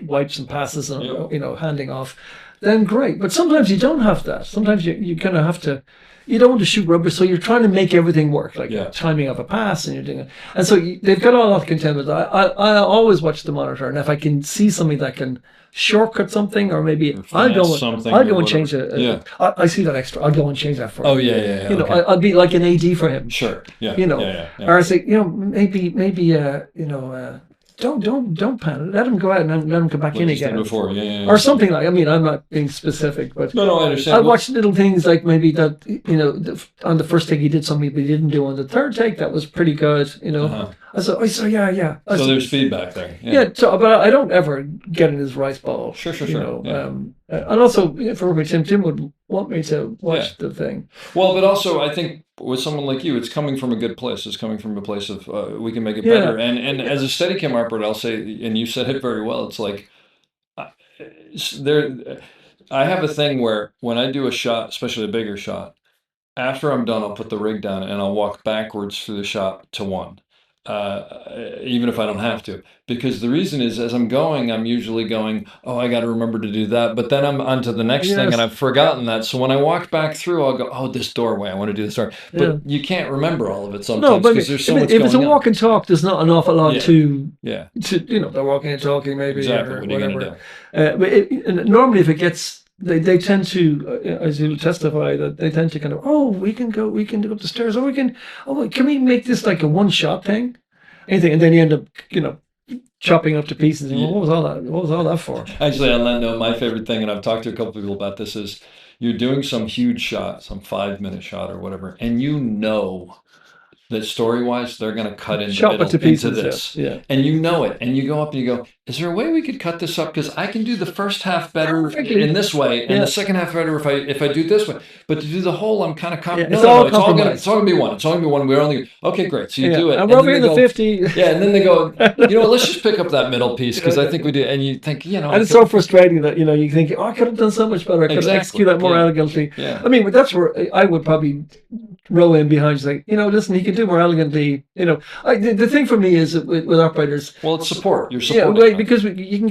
wipes and passes, and handing off, then great. But sometimes you don't have that. Sometimes you kind of have to. You don't want to shoot rubber, so you're trying to make everything work, timing of a pass, and you're doing it. And so they've got all that contentment. I always watch the monitor, and if I can see something that can shortcut something, or maybe I'll go and change it. I see that extra. I'll go and change that for him. Oh yeah. Okay. I'll be like an AD for him. Sure. Yeah. Or I say, maybe don't panic. Let him go out and let him come back in again. Before, or something like. I mean, I'm not being specific, but no, I understand. I watched little things like maybe that on the first take he did something, but he didn't do on the third take. That was pretty good. I said, yeah. So there's feedback there. But I don't ever get in his rice ball. Sure. And also, for Tim would want me to watch the thing. Well, but also I think with someone like you, it's coming from a good place. It's coming from a place of we can make it better. And as a Steadicam operator, I'll say, and you said it very well. It's like I have a thing where when I do a shot, especially a bigger shot, after I'm done, I'll put the rig down and I'll walk backwards through the shot to one. Even if I don't have to, because the reason is as I'm going, I'm usually going, oh, I got to remember to do that, but then I'm on to the next thing and I've forgotten that. So when I walk back through, I'll go, oh, this doorway, I want to do this door, but you can't remember all of it sometimes because there's so much going on. If it's a walk and talk, there's not an awful lot to they're walking and talking maybe exactly. or what are you whatever. Gonna do? Normally if it gets they tend to, as you'll testify, that they tend to kind of, we can go up the stairs, or can we make this like a one-shot thing? Anything, and then you end up, chopping up to pieces. And what was all that? What was all that for? Actually, on that note, my favorite thing, and I've talked to a couple people about this, is you're doing some huge shot, some 5-minute shot or whatever, and that story-wise, they're going to cut into this. Yeah. And you know it. And you go up and you go, is there a way we could cut this up? Because I can do the first half better in this way, and the second half better if I do this way. But to do the whole, I'm kind of it's all going to be one. It's all going to be one. We're only okay, great. So you do it. And we're over in the 50. Yeah, and then they go, let's just pick up that middle piece because I think we do. And you think, And it's so frustrating that, you think, I could have done so much better. I could have executed that more elegantly. Yeah. I mean, but that's where I would probably row in behind you, like, listen, he could do more elegantly. The thing for me is with operators. Well, it's support. You're supporting. Yeah, because you can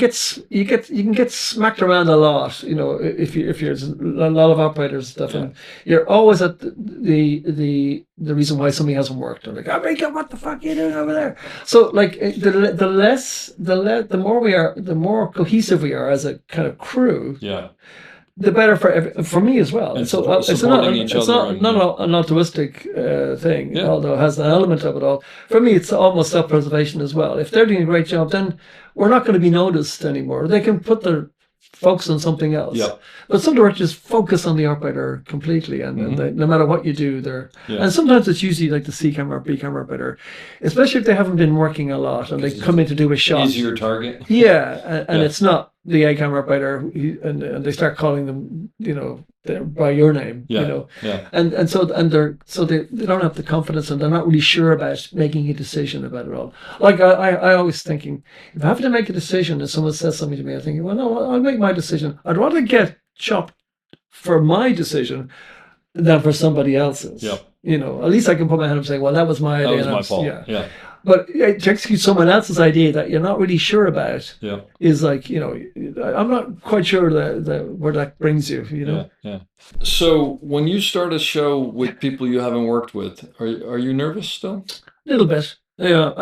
get smacked around a lot. If you're a lot of operators and stuff, and you're always at the reason why something hasn't worked. Or like, what the fuck are you doing over there? So like the more cohesive we are as a kind of crew. Yeah. The better for me as well. And so it's not an altruistic thing, although it has an element of it all. For me, it's almost self-preservation as well. If they're doing a great job, then we're not going to be noticed anymore. They can put their focus on something else. Yep. But some directors focus on the operator completely, and they, no matter what you do, and sometimes it's usually like the C camera or B camera operator, especially if they haven't been working a lot and they come in to do a shot. Easier target. Yeah, and it's not the A camera operator, and they start calling them, by your name, and so they don't have the confidence, and they're not really sure about making a decision about it all. Like I always thinking, if I have to make a decision and someone says something to me, I'm thinking, well, no, I'll make my decision. I'd rather get chopped for my decision than for somebody else's. Yep. At least I can put my hand up and say, well, that was my idea. That was my fault. Yeah. But to execute someone else's idea that you're not really sure about is like, I'm not quite sure where that brings you, Yeah. So when you start a show with people you haven't worked with, are you nervous still? A little bit. Yeah,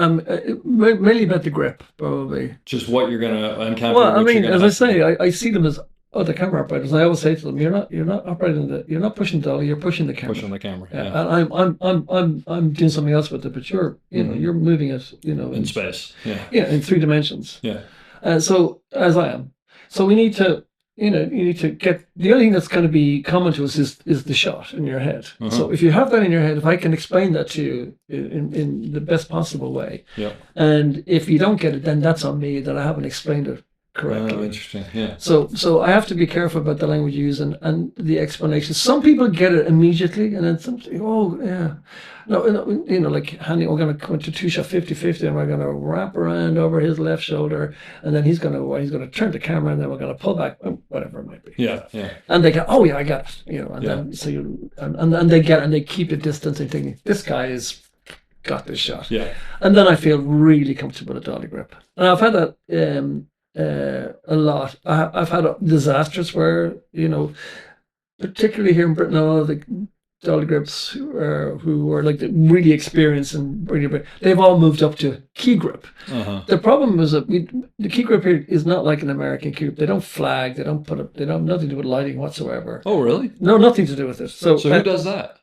mainly about the grip, probably. Just what you're going to encounter. Well, I mean, as I say, I see them as the camera operators. I always say to them, you're not you're not pushing the dolly, you're pushing the camera. Pushing the camera. Yeah. Yeah. And I'm doing something else with it, but you're you're moving it, In space. Yeah. Yeah, in 3 dimensions. Yeah. So as I am. So we need to, you need to get, the only thing that's going to be common to us is the shot in your head. Uh-huh. So if you have that in your head, if I can explain that to you in the best possible way, Yeah. and if you don't get it, then that's on me that I haven't explained it correctly. Oh, interesting. Yeah. So I have to be careful about the language you use and the explanation. Some people get it immediately, and then some, oh yeah, no, like honey, we're going to come to 2-shot 50-50, and we're going to wrap around over his left shoulder, and then he's going to turn the camera, and then we're going to pull back, whatever it might be. Yeah. Yeah. And they go, oh yeah, I got it, and Yeah. then so you and they get it, and they keep a distance, and thinking this guy is got this shot. Yeah. And then I feel really comfortable with dolly grip, and I've had that. A lot. I've had disasters where, particularly here in Britain, all of the dolly grips who were like really experienced and really, they've all moved up to key grip. Uh-huh. The problem is that the key grip here is not like an American key grip. They don't flag. They don't they don't have nothing to do with lighting whatsoever. Oh, really? No, nothing to do with it. So who does that?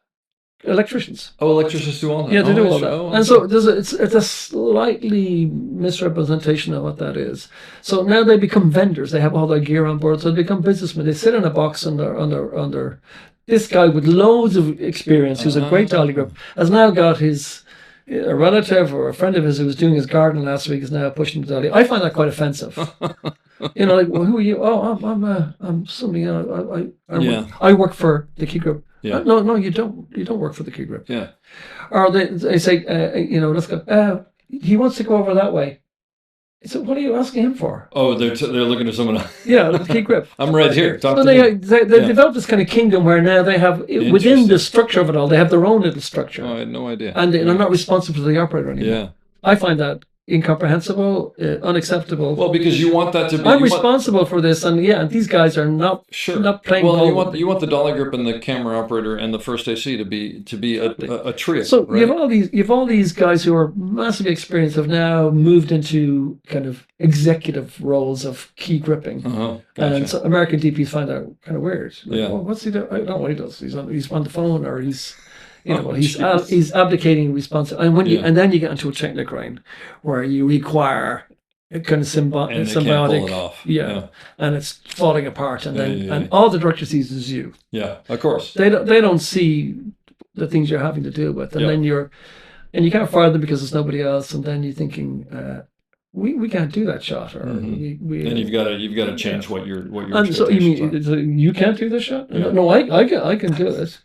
Electricians. Oh, electricians do all that. Yeah, they do all sure. that. Oh, And so it's a slightly misrepresentation of what that is. So now they become vendors. They have all their gear on board. So they become businessmen. They sit in a box under this guy with loads of experience, who's a great dolly grip, has now got a relative or a friend of his who was doing his garden last week is now pushing the dolly. I find that quite offensive. Like, well, who are you? Oh, I'm somebody. I work for the key grip. Yeah. No, you don't. You don't work for the key grip. Yeah. Or they say, let's go. He wants to go over that way. So what are you asking him for? Oh, they're looking at someone else. Yeah, the key grip. I'm right here. Talk So to they me. developed this kind of kingdom where now they have, within the structure of it all, they have their own little structure. Oh, I had no idea. And they're not responsible to the operator anymore. Yeah. I find that incomprehensible, unacceptable. Well, because you want that to be. I'm responsible for this, and these guys are not playing well, ball. you want the dolly grip and the camera operator and the first AC to be a trio. So right? you have all these guys who are massively experienced, have now moved into kind of executive roles of key gripping. Gotcha. And so American DPs find that kind of weird. Like, Yeah. well, what's he doing? I don't know what he does. He's on the phone, or he's he's abdicating responsibility. And then you get into a technical line where you require a kind of and they can't symbiotic, pull it off. yeah, and it's falling apart, and then Yeah. and all the director sees is you. Yeah, of course. They don't see the things you're having to deal with, and Yeah. then you can't fire them because there's nobody else, and then you're thinking, we can't do that shot, or we And you've got to change what your and so you expectations mean so you can't do this shot? Yeah. No, I can do it.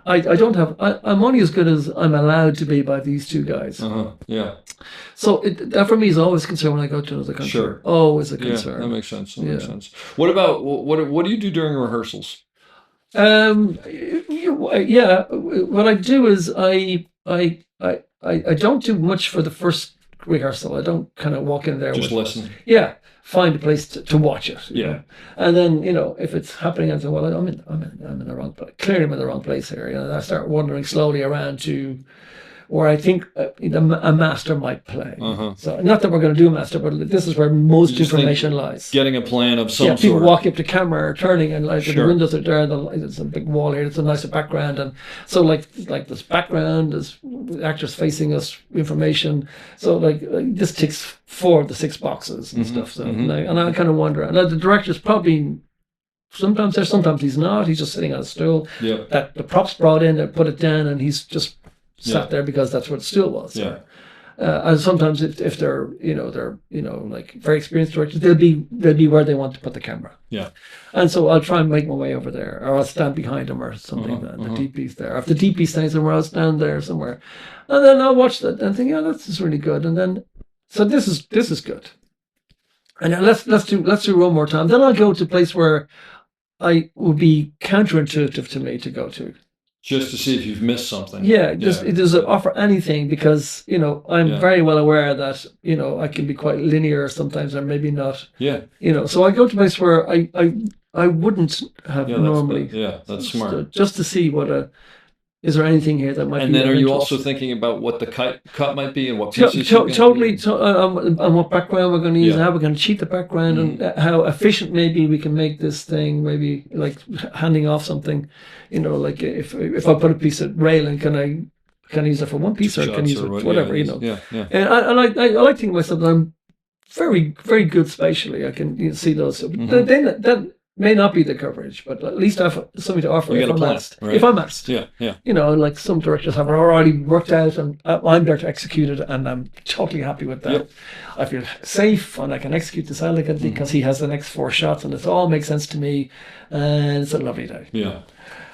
I don't have. I'm only as good as I'm allowed to be by these two guys. Yeah. So that for me is always a concern when I go to another country. Sure. Always a Yeah, concern. that makes sense. That makes sense. What about what do you do during rehearsals? Yeah. What I do is I don't do much for the first rehearsal. I don't kind of walk in there. Just listen. Yeah. Find a place to watch it. You Yeah. know? And then, if it's happening, I say, well, I'm in the wrong place. Clearly, I'm in the wrong place here. And I start wandering slowly around to where I think a master might play. So not that we're going to do a master, but this is where most information lies. Getting a plan of some People sort. walk up to camera, turning, and the Sure. windows are there. There's a big wall here. It's a nicer background, and so like this background is actors facing us, information. So this ticks 4 of the 6 boxes and stuff. So and I kind of wonder. And the director's probably sometimes there, sometimes he's not. He's just sitting on a stool. Yeah. That the props brought in, they put it down, and he's just sat there because that's what the stool was. Yeah. And sometimes if they're like very experienced directors, they'll be where they want to put the camera. Yeah. And so I'll try and make my way over there, or I'll stand behind them or something. The DP's there. If the DP stands somewhere, I'll stand there somewhere, and then I'll watch that and think, yeah, this is really good. And then so this is good. And then let's do one more time. Then I'll go to a place where I will be counterintuitive to me to go to. Just to see if you've missed something. Yeah, it doesn't offer anything because, I'm very well aware that, I can be quite linear sometimes or maybe not. Yeah. So I go to a place where I wouldn't have normally. That's smart. Just to see what Is there anything here that might be? And then, of are you interest? also thinking about what the cut might be and what pieces? you're gonna Totally, use? and what background we're going to use, Yeah. and how we're going to cheat the background, and how efficient maybe we can make this thing. Maybe like handing off something, like if I put a piece of railing, can I use it for one piece, or can I Shots use it or for what- whatever, yeah, Yeah, yeah. And I like thinking myself that I'm very, very good spatially. I can see those. That may not be the coverage, but at least I have something to offer You if got a I'm plan, asked. right. If I'm asked. Yeah, yeah. Like some directors have already worked out, and I'm there to execute it, and I'm totally happy with that. Yep. I feel safe, and I can execute this elegantly because he has the next 4 shots, and it all makes sense to me, and it's a lovely day. Yeah.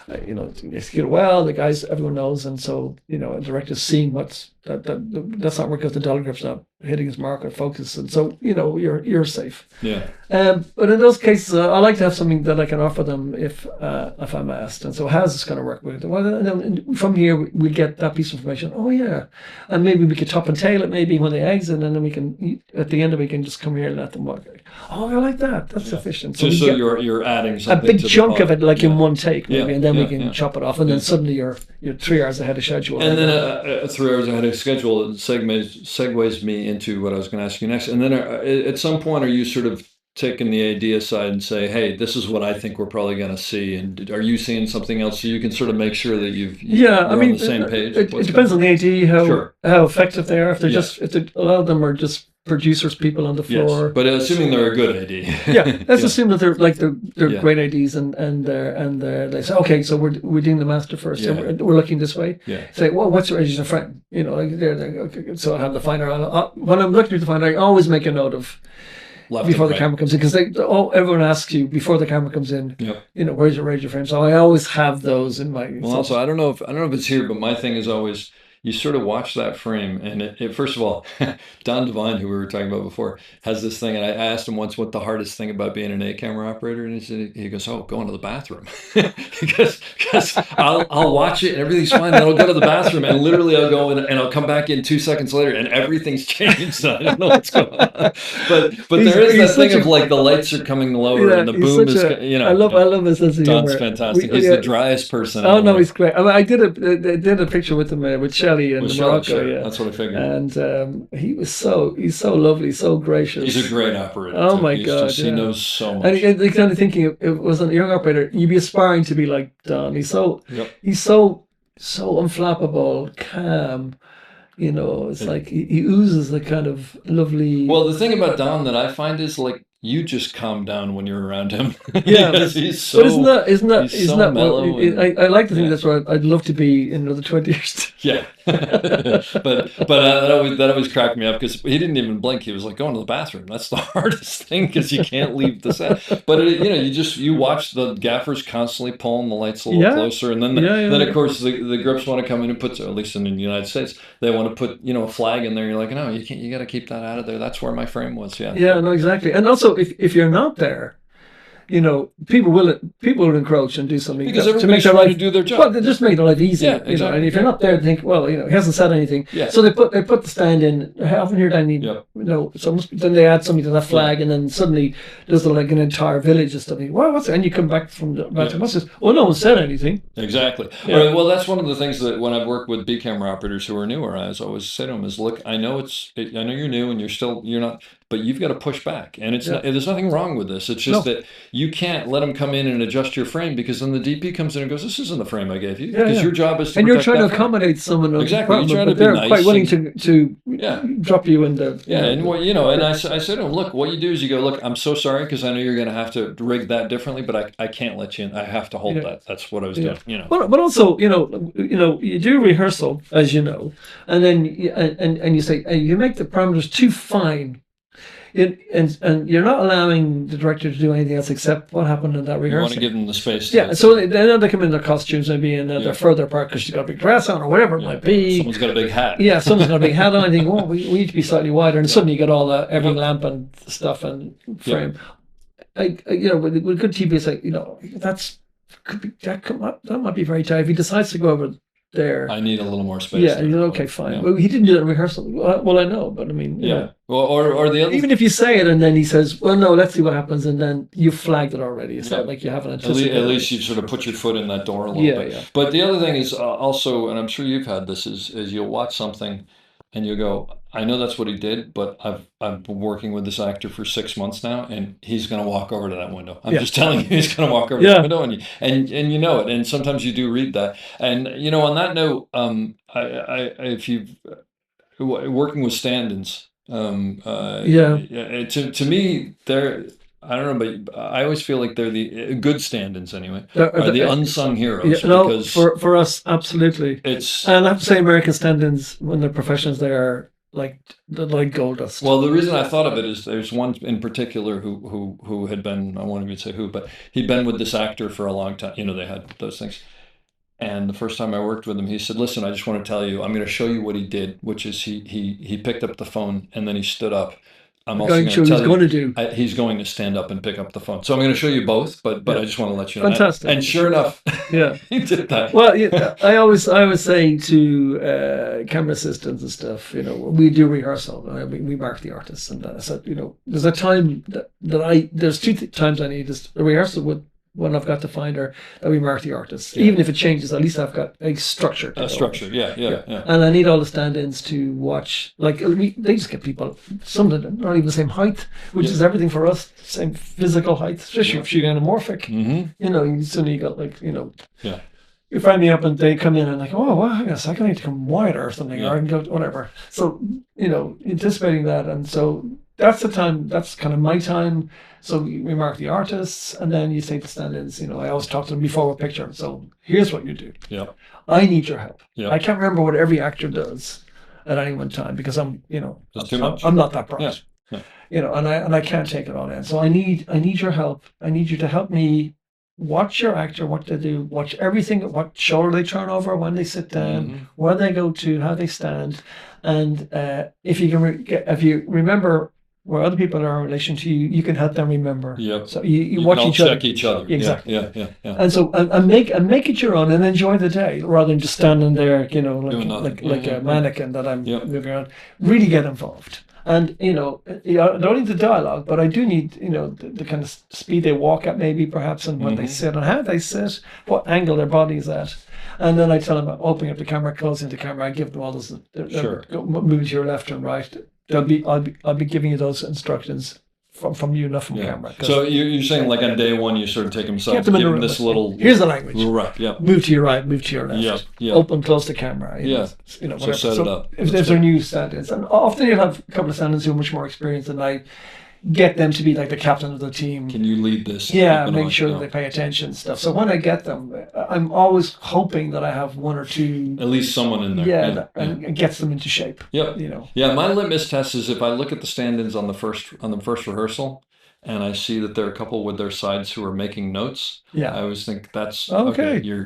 Execute it well. The guys, everyone knows, and so a director's seeing that's not working because the dollar grip's not hitting his mark or focus, and so you're safe. Yeah. But in those cases, I like to have something that I can offer them if I'm asked. And so how's this going to work with it? Well, then from here we get that piece of information. Oh yeah, and maybe we could top and tail it maybe when they exit, and then we can at the end of it we can just come here and let them work. Oh, I like that. That's sufficient. Just we so get you're adding a something big to the chunk pot. of it like in Yeah. one take maybe, Yeah, and then we yeah, can yeah. chop it off, and then suddenly you're 3 hours ahead of schedule. And then 3 hours ahead of schedule, it segues me into what I was going to ask you next. And then at some point, are you sort of taking the AD aside and say, hey, this is what I think we're probably going to see? And are you seeing something else so you can sort of make sure that you're on the same page? It depends on the AD, Sure. how effective they are. If they're Yeah. a lot of them are just producers, people on the floor. Yes, but assuming they're a good AD. Yeah, let's assume that they're Yeah. great ADs, and they say, okay, so we're doing the master first, Yeah. and we're looking this way. Yeah. Say, well, what's your agent friend? Okay, so I have the finder on. When I'm looking at the finder, I always make a note of Left before and the right. camera comes in, because everyone asks you before the camera comes in. Yep. Where's your radio frame? So I always have those in my. Well, also, I don't know if it's here, but my thing is always you sort of watch that frame, and it first of all, Don Devine, who we were talking about before, has this thing, and I asked him once what the hardest thing about being an 8-camera operator, and he goes, "Oh, going to the bathroom," because I'll watch it and everything's fine, then I'll go to the bathroom, and literally I'll go in and I'll come back in 2 seconds later, and everything's changed. And I don't know what's going on, but there is that thing of like the lights are coming lower and the boom is, I love his sense of Don's humor. fantastic. He's the driest person. Oh in the no, world. he's great. I mean, I did a picture with him with Shelley in With Morocco. Charlotte, sure. Yeah, That's what I figured. and he's so lovely, so gracious. He's a great operator. Oh too. my He's God, He yeah. knows so much. And you're kind of thinking, if it was a young operator, you'd be aspiring to be like Don. He's so unflappable, calm. It's like he oozes the kind of lovely. Well, the thing about Don that I find is like you just calm down when you're around him. Yeah, Because he's so. but isn't he's so that mellow well, and- I like to think that's what I'd love to be in another 20 years. Yeah, but that always cracked me up because he didn't even blink. He was like going to the bathroom. That's the hardest thing because you can't leave the set. But you watch the gaffers constantly pulling the lights a little closer, and then then of course the grips want to come in and put, at least in the United States, they want to put a flag in there. You're like, no, you can't. You got to keep that out of there. That's where my frame was. Yeah. Yeah, no, exactly. And also, if you're not there, people will encroach and do something Because to make everybody's their trying life to do their job. Well, they just make their life easier. Yeah, exactly. And if you're not there, they think, well, he hasn't said anything. Yeah. So they put the stand in. I haven't heard any. Yep. Then they add something to that flag, and then suddenly there's like an entire village of stuff. Well, what's it? And you come back from the bathroom. What's this? Oh, no one said anything. Exactly. Yeah. Right, well, that's one of the things that when I've worked with B camera operators who are newer, I always say to them is, look, I know you're new and you're not, but you've got to push back. And there's nothing wrong with this. It's just that you can't let them come in and adjust your frame because then the DP comes in and goes, this isn't the frame I gave you. Because your job is to and you're protect trying to that frame. accommodate someone. Exactly. You're trying to but be they're nice quite willing and- to drop you in the. Yeah, and and I said to him, look, what you do is you go, look, I'm so sorry because I know you're going to have to rig that differently, but I can't let you in. I have to hold that. That's what I was doing. But also, you do rehearsal, as you know, and then and you say you make the parameters too fine. And you're not allowing the director to do anything else except what happened in that You rehearsal. want to give them the space. Yeah, so then they come in their costumes maybe, and they're further apart because she's got a big dress on or whatever it might be. Someone's got a big hat. Yeah, someone's got a big hat on. I think, we need to be slightly wider, and suddenly you get all every lamp and stuff and frame. With good TV, it's like that might be very tight. If he decides to go over there. I need a little more space. Yeah, there. you know, okay, fine. Yeah. Well, he didn't do that in rehearsal. Well, I know, but I mean, you Yeah. know. Well, or the other. Even if you say it and then he says, well, no, let's see what happens, and then you flagged it already. It's not like you haven't anticipated. At least you sort of put your foot in that door a little bit. Yeah. But the other thing is also, and I'm sure you've had this, is you'll watch something and you go, I know that's what he did, but I've been working with this actor for 6 months now, and he's going to walk over to that window. I'm just telling you, he's going to walk over to the window, and you know it. And sometimes you do read that. And you know, on that note, if you've working with stand-ins, to me, they're, I don't know, but I always feel like they're the good stand-ins anyway. Are the unsung heroes. Yeah, no, because for us, absolutely. And I have to say, American stand-ins, when they're professionals, they're like gold dust. Well, the reason I thought of it is there's one in particular who had been, I won't even say who, but he'd been with this actor for a long time. You know, they had those things. And the first time I worked with him, he said, listen, I just want to tell you, I'm going to show you what he did, which is he picked up the phone and then he stood up. I'm also going to tell you, he's going to stand up and pick up the phone. So I'm going to show you both, but I just want to let you know. Fantastic. And sure enough, yeah, he did that. Well, yeah, I always say to camera assistants and stuff, you know, we do rehearsal. We mark the artists, and I said, you know, there's a time there's two times I need a rehearsal with. When I've got to find her, that we mark the artists. Yeah. Even if it changes, at least I've got a structure. Yeah. And I need all the stand-ins to watch. Like, they just get people, some of them not even the same height, which is everything for us, same physical height, especially if you're anamorphic. Mm-hmm. You know, suddenly you got like, you know, you find me up and they come in and like, oh, well, I guess I need to come wider or something, or I can go, whatever. So, you know, anticipating that. And so that's the time, that's kind of my time. So we mark the artists, and then you say to stand-ins, you know, I always talk to them before a picture. So here's what you do. Yeah. I need your help. Yeah. I can't remember what every actor does at any one time because I'm, you know, I'm not that bright. Yeah. You know, and I can't take it all in. So I need your help. I need you to help me watch your actor, what they do, watch everything, what shoulder they turn over, when they sit down, where they go to, how they stand, and if you can, if you remember where other people are in relation to you, you can help them remember. Yep. So you watch each other. Check each other. Exactly. Yeah. And so and make it your own and enjoy the day rather than just standing there, you know, like a mannequin that I'm moving around. Really get involved. And, you know, I don't need the dialogue, but I do need, you know, the kind of speed they walk at maybe perhaps, and when they sit and how they sit, what angle their body's at. And then I tell them about opening up the camera, closing the camera. I give them all those, moving to your left and right. I'll be giving you those instructions from you, not from camera. So you're saying like on day one, you sort of take them aside, give them this little. Here's the language. Right. Yeah. Move to your right. Move to your left. Yeah. Open, close the camera. You know, whatever. So set it up. If there are new stand-ins, and often you'll have a couple of stand-ins who are much more experienced than I. Get them to be like the captain of the team. Can you lead this? Yeah, make sure that they pay attention and stuff. So when I get them, I'm always hoping that I have one or two. At least someone in there. Yeah, and gets them into shape. Yep. You know. Yeah, my litmus test is if I look at the stand-ins on the first rehearsal, and I see that there are a couple with their sides who are making notes. Yeah, I always think that's okay. You're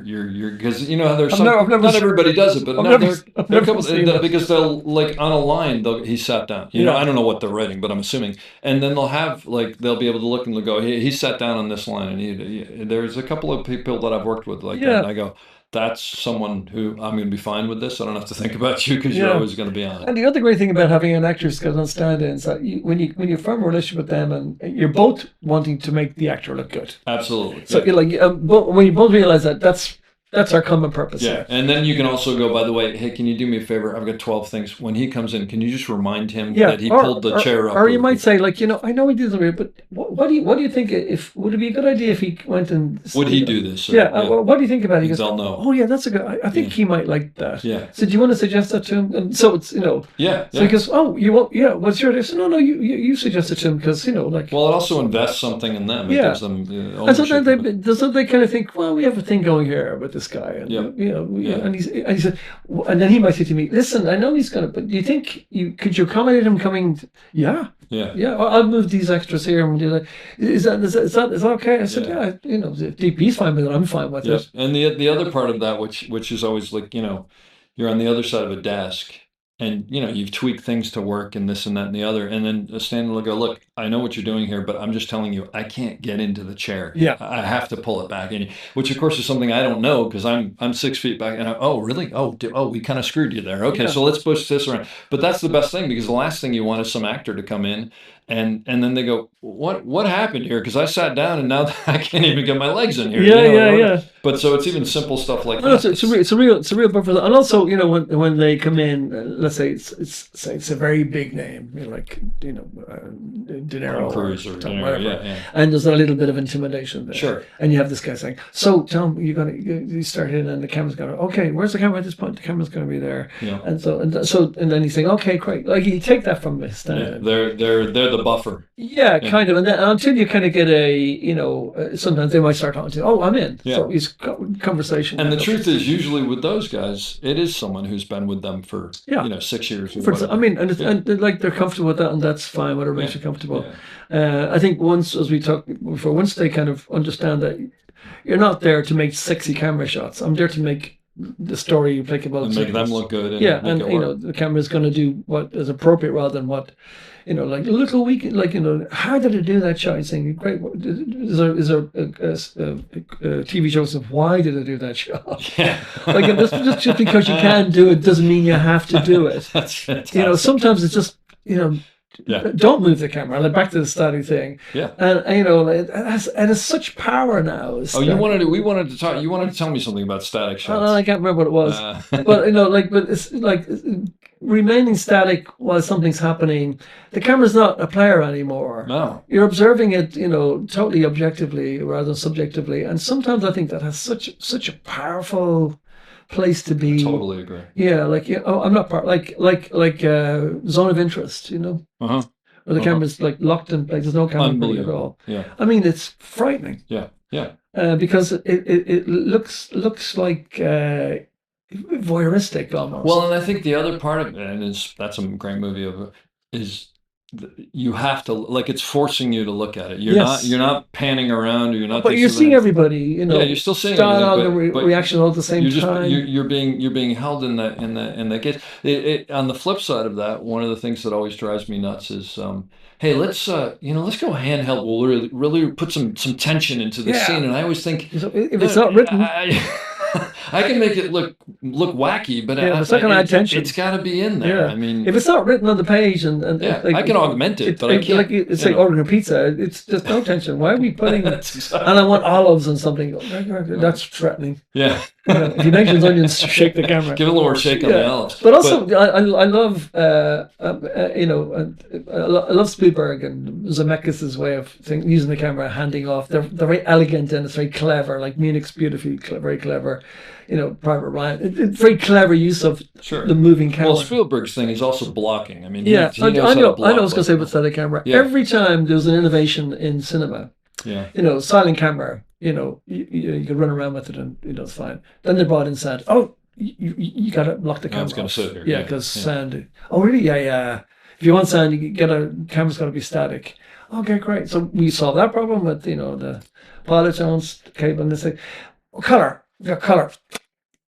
because you know how there's some. Not everybody does it, but there are a couple because they'll like on a line. He sat down. You know, I don't know what they're writing, but I'm assuming. And then they'll have like they'll be able to look and they'll go, he sat down on this line, and there's a couple of people that I've worked with like that. And I go, that's someone who I'm going to be fine with this. I don't have to think about you because you're always going to be on it. And the other great thing about having an actor who's on stand-in is that when you form a relationship with them and you're both wanting to make the actor look good. Absolutely. So you're like, when you both realize that that's our common purpose. Yeah, and then you can also go, by the way, hey, can you do me a favor? I've got 12 things. When he comes in, can you just remind him that he pulled the chair up? Or you might say, like, you know, I know he did it, but what do you think? Would it be a good idea if he went and... Would he do this? What do you think about it? He goes, I'll know. Oh, yeah, that's a good... I think he might like that. Yeah. So do you want to suggest that to him? And so it's, you know... Yeah. So he goes, oh, you won't... Yeah, what's your idea? So no, you suggest it to him because, you know, like... Well, it also invests something in them. It gives them and so then they kind of think, well, we have a thing going here with this guy. And, you know, and he said, and then he might say to me, "Listen, I know he's gonna, but do you think could you accommodate him coming?" Yeah. I'll move these extras here and do that. Is that okay? I said, you know, DP's fine with it. I'm fine with it. And the other part of that, which is always like, you know, you're on the other side of a desk and you've tweaked things to work and this and that and the other, and then a stand will go, look, I know what you're doing here, but I'm just telling you, I can't get into the chair. Yeah. I have to pull it back, and which of course is something I don't know, because I'm 6 feet back, and oh really, we kind of screwed you there. Okay, so let's push this around. But that's the best thing, because the last thing you want is some actor to come in and then they go, what happened here? Because I sat down and now I can't even get my legs in here. Yeah. But so it's even simple stuff like No, that. it's a real purpose. And also, when they come in, let's say it's a very big name, like De Niro Cruise or whatever, yeah. and there's a little bit of intimidation there. Sure. And you have this guy saying, "So, Tom, you start in, and the camera's going, okay, where's the camera at this point? The camera's going to be there." Yeah. And then he's saying, "Okay, great." Like you take that from the stand. Yeah, they're the buffer. Yeah, kind of, and then until you kind of get sometimes they might start talking to you, "Oh, I'm in." Yeah. So it's conversation. And the truth is, usually with those guys, it is someone who's been with them for 6 years. Or whatever. I mean, and like they're comfortable with that, and that's fine. Whatever makes you comfortable. Yeah. I think once, as we talked before, once they kind of understand that you're not there to make sexy camera shots. I'm there to make the story applicable And to make them look good. And and make it work. the camera is going to do what is appropriate rather than what. Like little weak, how did it do that shot? You're saying, great. Is there a TV show says, why did it do that shot? Yeah. Like just because you can do it doesn't mean you have to do it. That's fantastic. Sometimes it's just don't move the camera. Like back to the static thing. Yeah. And it has such power now. You wanted to tell me something about static shots. I can't remember what it was. But it's like remaining static while something's happening. The camera's not a player anymore. No. You're observing it, totally objectively rather than subjectively. And sometimes I think that has such a powerful place to be. I totally agree. Yeah, I'm not part like zone of interest, Uh-huh. where the camera's like locked in place. There's no camera at all. Yeah. I mean, it's frightening. Yeah. Yeah. Because it looks like voyeuristic almost. Well, and I think the other part of it, and that's a great movie is you have to, like, it's forcing you to look at it. You're not panning around, or you're not. But you're seeing everybody, Yeah, you're still seeing dialogue everything, and but reaction all at the same time. You're being held in that case. On the flip side of that, one of the things that always drives me nuts is, hey, let's go handheld. We'll really put some tension into the scene. And I always think, So if it's not written. I can make it look wacky, but it's not going to add tension. It's got to be in there. Yeah. I mean, if it's not written on the page, and I can augment it, but I can't. Like it's like ordering a pizza. It's just no tension. Why are we putting? And I want olives and something. That's threatening. Yeah. If you mention onions, shake the camera. Give it a little more shake on the olives. But also, I love I love Spielberg and Zemeckis' way of using the camera, handing off. They're very elegant, and it's very clever. Like Munich's beautifully very clever. Private Ryan. It's very clever use of the moving camera. Well, Spielberg's thing is also blocking. I mean, I know. I know. I was going to say with static camera. Yeah. Every time there's an innovation in cinema, silent camera. You could run around with it, and it's fine. Then they brought in sound. Oh, you got to lock the camera. It's going to sit here. Yeah, because sound. Oh, really? Yeah. If you want sound, you get camera's got to be static. Okay, great. So we solved that problem with the polytones, cable, and this thing. Color. You got color,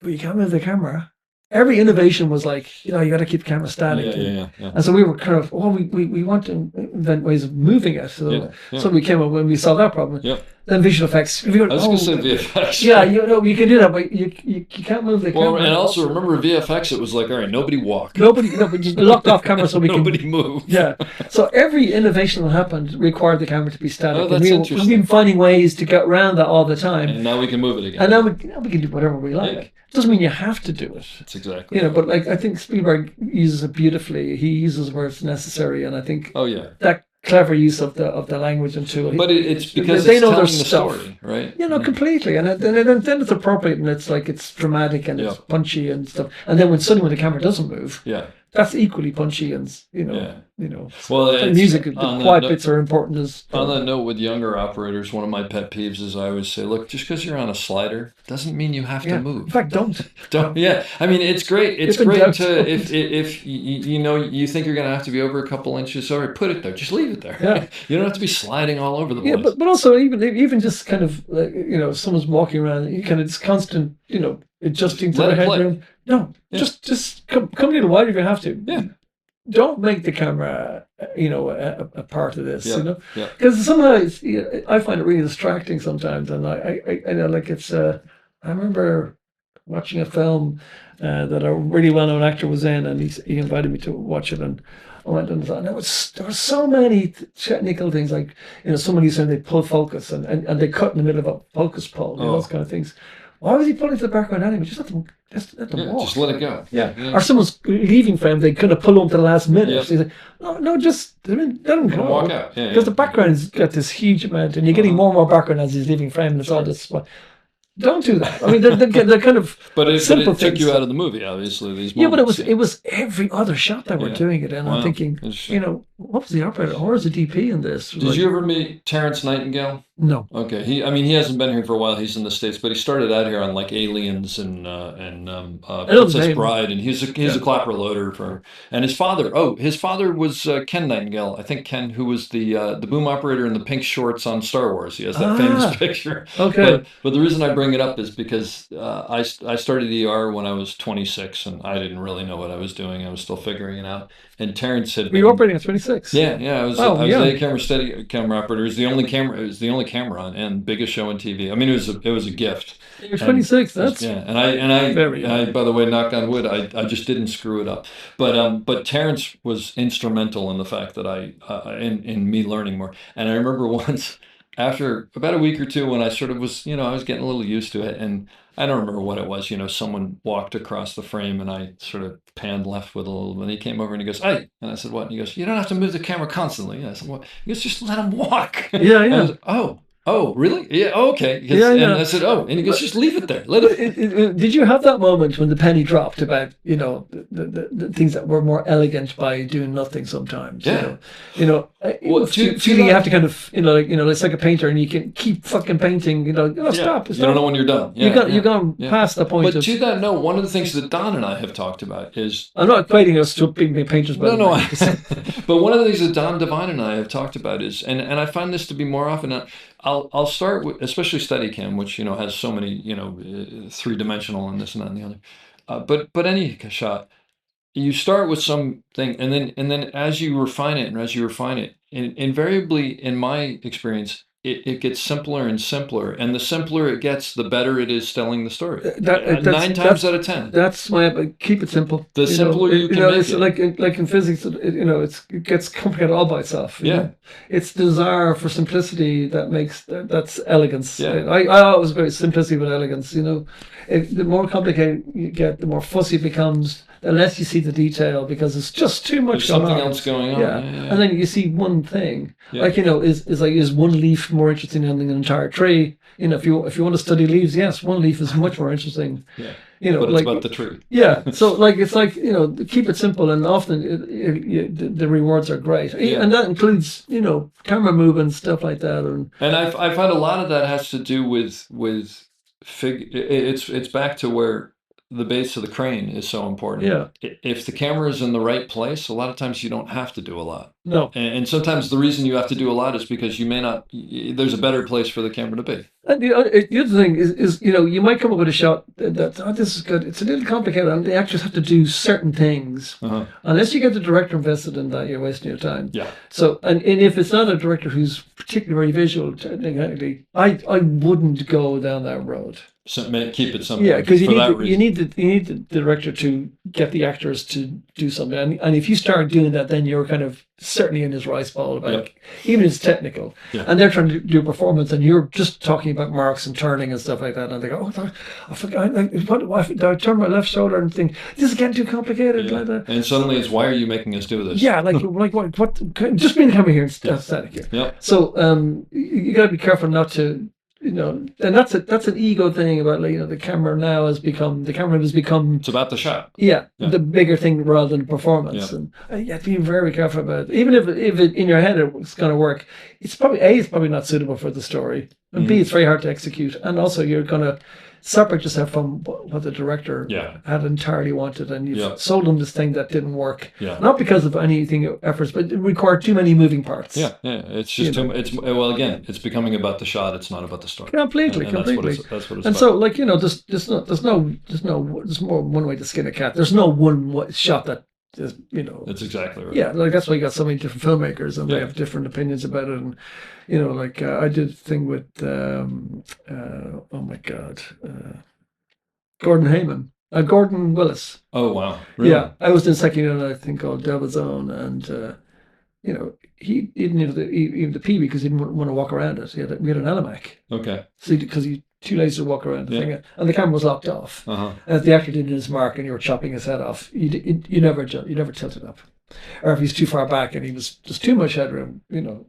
but you can't move the camera. Every innovation was like, you got to keep the camera static. Yeah. And so we were kind of, we want to invent ways of moving it. So we came up when we solved that problem. Yep. Then visual effects. I was going to say VFX. Yeah, you can do that, but you can't move the camera. Well, and also remember VFX, it was like, all right, nobody walk. But just locked off camera so we can. Nobody move. Yeah. So every innovation that happened required the camera to be static. Oh, that's interesting. We've been finding ways to get around that all the time. And now we can move it again. And now we can do whatever we like. Yeah. Doesn't mean you have to do it. That's exactly. But like I think Spielberg uses it beautifully. He uses where it's necessary, and I think that clever use of the language and tool. But it's because they it's know telling their the stuff. story, right? Completely, and then it's appropriate, and it's like it's dramatic and it's punchy and stuff. And then when the camera doesn't move, that's equally punchy and Well, the music, the quiet bits are important as. On that note, with younger operators, one of my pet peeves is I always say, look, just because you're on a slider doesn't mean you have to move. In fact, don't. Yeah, I mean, it's great. It's great to if you think you're going to have to be over a couple inches, all right, put it there. Just leave it there. Yeah. You don't have to be sliding all over the place. Yeah, but also even just kind of if someone's walking around, you kind of this constant adjusting to Let the it play. headroom. No, Yeah. just come a little wider if you have to. Yeah. Don't make the camera, a part of this, Yeah. Yeah. because somehow I find it really distracting sometimes, and I know, like it's. I remember watching a film that a really well-known actor was in, and he invited me to watch it, and I went and there were so many technical things, like somebody saying they pull focus and they cut in the middle of a focus pull, those kind of things. Why was he pulling to the background anyway? Just let them walk. Just let it go. Yeah. Or someone's leaving frame, they kind of pull them to the last minute. Yeah. So he's like, no, just let them go. Walk out. Because the background's got this huge amount, and you're getting more and more background as he's leaving frame, and it's all this. Don't do that. I mean, they're kind of But it simple took things. you out of the movie, obviously. These Yeah, but moments. it was every other shot that we're doing it in. Wow. I'm thinking, Interesting. what was the operator? Or was the DP in this? Did you ever meet Terrence Nightingale? No. Okay, he hasn't been here for a while. He's in the States, but he started out here on like Aliens and Princess Bride, and he's a clapper loader and his father was Ken Nightingale. I think Ken, who was the boom operator in the pink shorts on Star Wars. He has that famous picture. Okay. But the reason I bring it up is because I started ER when I was 26, and I didn't really know what I was doing. I was still figuring it out. And Terrence had Were you operating at 26? Yeah. I was yeah. a camera operator. It was the only camera on, and biggest show on TV. I mean, it was a gift. You're 26. That's and I very young. by the way, knock on wood, I just didn't screw it up. But Terrence was instrumental in the fact that in me learning more. And I remember once, after about a week or two, when I sort of was, I was getting a little used to it, and I don't remember what it was. Someone walked across the frame, and I sort of panned left with a little. And he came over and he goes, "Hey," and I said, "What?" And he goes, "You don't have to move the camera constantly." And I said, "What?" He goes, "Just let him walk." Yeah. And I was like, Oh, really? Yeah. Oh, okay. And I said, "Oh," and he goes, "Just leave it there. Let it." Did you have that moment when the penny dropped about the things that were more elegant by doing nothing sometimes? Yeah. Well, feeling you have to kind of it's like a painter, and you can keep fucking painting. Stop. You don't know when you're done. You've gone past the point. But to that note, one of the things that Don and I have talked about is I'm not equating us to being painters, but but one of the things that Don Devine and I have talked about is, and I find this to be more often. I'll start with, especially Steadicam, which has so many 3-dimensional and this and that and the other. But any shot, you start with something, and then as you refine it, invariably, in my experience, it gets simpler and simpler, and the simpler it gets, the better it is telling the story. 9 times out of 10. That's why keep it simple. The simpler you can make it's it. like in physics, it gets complicated all by itself. It's desire for simplicity that's elegance. Yeah. I always go simplicity with elegance. The more complicated you get, the more fussy it becomes. The less you see the detail, because it's just too much There's going something on. else going on. Yeah. And then you see one thing. Yeah. Is one leaf more interesting than an entire tree? If you want to study leaves, yes, one leaf is much more interesting. Yeah. But it's about the tree. Yeah. So keep it simple, and often the rewards are great. Yeah. And that includes camera movement, stuff like that. And I find a lot of that has to do with it's back to where the base of the crane is so important. Yeah. If the camera is in the right place, a lot of times you don't have to do a lot. No. And sometimes the reason you have to do a lot is because there's a better place for the camera to be. And the other thing is you might come up with a shot that this is good. It's a little complicated, and the actors have to do certain things. Uh-huh. Unless you get the director invested in that, you're wasting your time. Yeah. So and if it's not a director who's particularly visual, technically, I wouldn't go down that road. So keep it simple. Yeah, because you you need the director to get the actors to do something, and if you start doing that, then you're kind of certainly in his rice bowl about even if it's technical, and they're trying to do performance, and you're just talking about marks and turning and stuff like that, and they go, I forgot, I turn my left shoulder and think this is getting too complicated like that. And suddenly it's, why are you making us do this? Yeah, like what? Just bring the camera here and static here. Yep. So you got to be careful not to. And that's an ego thing about the camera now has become It's about the shot. Yeah, the bigger thing rather than performance, and you have to be very careful about it. Even if it in your head it's going to work, it's probably not suitable for the story, and B, it's very hard to execute, and also you're gonna separate yourself from what the director Yeah. had entirely wanted, and you've Yeah. sold them this thing that didn't work. Yeah. Not because of anything efforts, but it required too many moving parts. Yeah, it's just too. It's well, again, it's becoming about the shot. It's not about the story. Completely. That's what it's And about. so, like, there's more one way to skin a cat. There's no one shot that is, That's exactly right. Yeah, like that's why you got so many different filmmakers, and they Yeah. have different opinions about it. And like I did a thing with Gordon Hayman, Gordon Willis. Oh wow. Really? Yeah, I was doing second unit, I think, called Devil's Own, and he didn't even the P because he didn't want to walk around it. We had an Elemac, Okay. so because he too lazy to walk around the Yeah. thing, and the camera was locked off. Uh huh. And if the actor did his mark and you were chopping his head off, you never tilted up, or if he's too far back and he was just too much headroom, no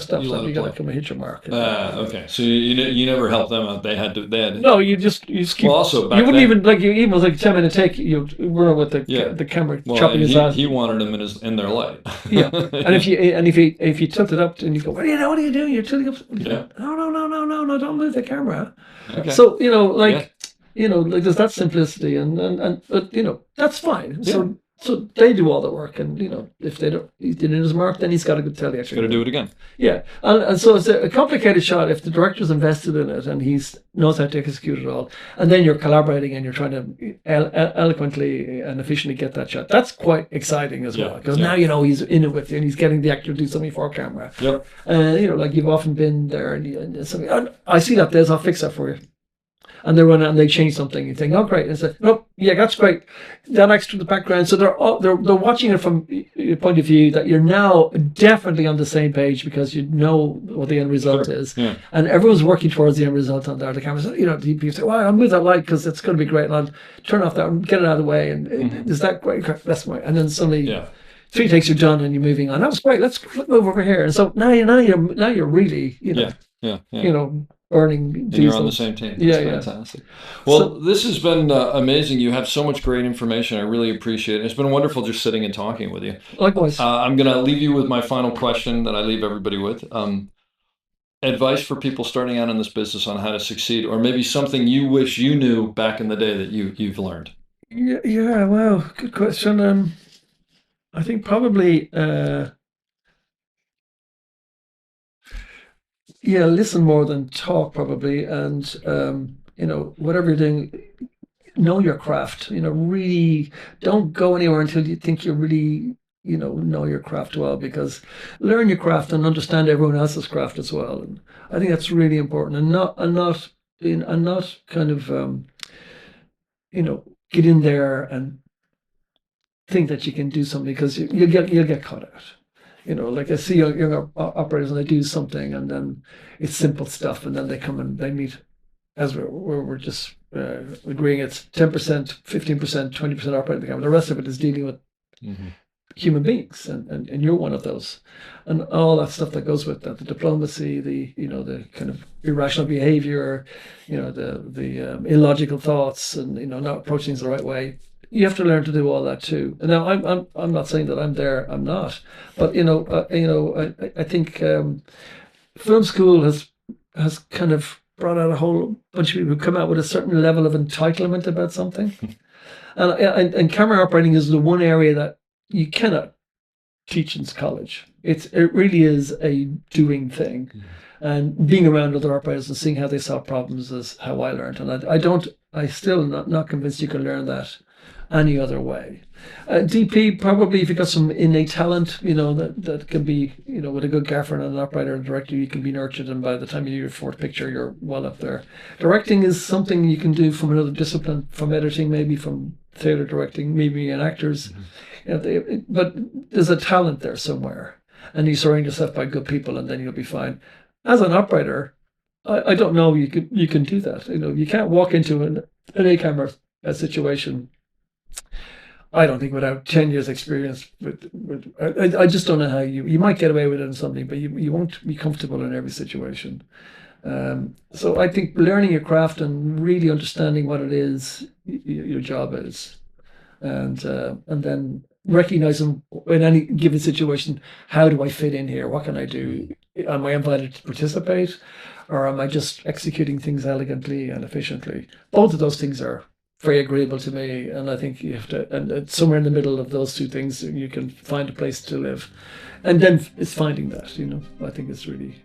stuff. You let You it got to play. come and hit your mark. Okay. So you never helped them out. They had to. No, you just keep. Well, also back you wouldn't then- even like you even was like 10-minute take. You were with the Yeah. the camera Well, chopping and his ass. he wanted them in their light. Yeah, and if you tilt it up and you go, what are you doing? You're tilting up. Yeah. No, don't move the camera. Okay. So like there's that simplicity and but that's fine. So they do all the work, and if they don't, he did his mark, then he's got to go tell the actor. Got to do it again. Yeah, and so it's a complicated shot if the director's invested in it and he knows how to execute it all, and then you're collaborating and you're trying to eloquently and efficiently get that shot. That's quite exciting as well, because now he's in it with you and he's getting the actor to do something for camera. Yep. Like you've often been there and something. I see that, Des. I'll fix that for you. And they run out and they change something. You think, oh, great. And say, nope, yeah, that's great. That extra the background. So they're watching it from your point of view that you're now definitely on the same page because you know what the end result is. Yeah. And everyone's working towards the end result on there. The camera says, people say, well, I'll move that light because it's going to be great. And I'll turn off that and get it out of the way. And is that great? That's right. And then suddenly 3 takes are done and you're moving on. That was great. Let's move over here. And so now you're really, earning And you're on the same team. That's fantastic. Well, this has been amazing. You have so much great information. I really appreciate it. It's been wonderful just sitting and talking with you. Likewise. I'm going to leave you with my final question that I leave everybody with. Advice for people starting out in this business on how to succeed, or maybe something you wish you knew back in the day that you've learned. Yeah. Well, good question. I think probably. Listen more than talk, probably, and whatever you're doing, know your craft. Really don't go anywhere until you think you really know your craft well, because learn your craft and understand everyone else's craft as well. And I think that's really important, and not kind of get in there and think that you can do something, because you'll get caught out. Like I see young operators and they do something and then it's simple stuff, and then they come and they meet, as we're just agreeing, it's 10%, 15%, 20% operating the camera. The rest of it is dealing with human beings, and you're one of those, and all that stuff that goes with that, the diplomacy, the kind of irrational behavior, the illogical thoughts, and not approaching things the right way. You have to learn to do all that too. And now I'm not saying that I'm there. I'm not. But I think film school has kind of brought out a whole bunch of people who come out with a certain level of entitlement about something. and camera operating is the one area that you cannot teach in college. It really is a doing thing. And being around other operators and seeing how they solve problems is how I learned. And I still not convinced you can learn that any other way. DP, probably if you've got some innate talent, that can be, with a good gaffer and an operator and director, you can be nurtured, and by the time you do your 4th picture, you're well up there. Directing is something you can do from another discipline, from editing, maybe from theater directing, maybe in actors. But there's a talent there somewhere, and you surround yourself by good people, and then you'll be fine. As an operator, I don't know you can do that. You can't walk into an A-camera situation, I don't think, without 10 years experience. I just don't know how you might get away with it in something, but you won't be comfortable in every situation. So I think learning your craft and really understanding what it is your job is, and then recognizing in any given situation, how do I fit in here? What can I do? Am I invited to participate? or am I just executing things elegantly and efficiently? Both of those things are very agreeable to me, and I think you have to, and somewhere in the middle of those two things, you can find a place to live. And then it's finding that, I think it's really...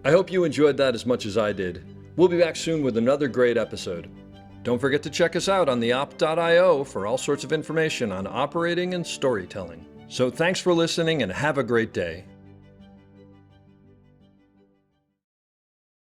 I hope you enjoyed that as much as I did. We'll be back soon with another great episode. Don't forget to check us out on theop.io for all sorts of information on operating and storytelling. So thanks for listening and have a great day.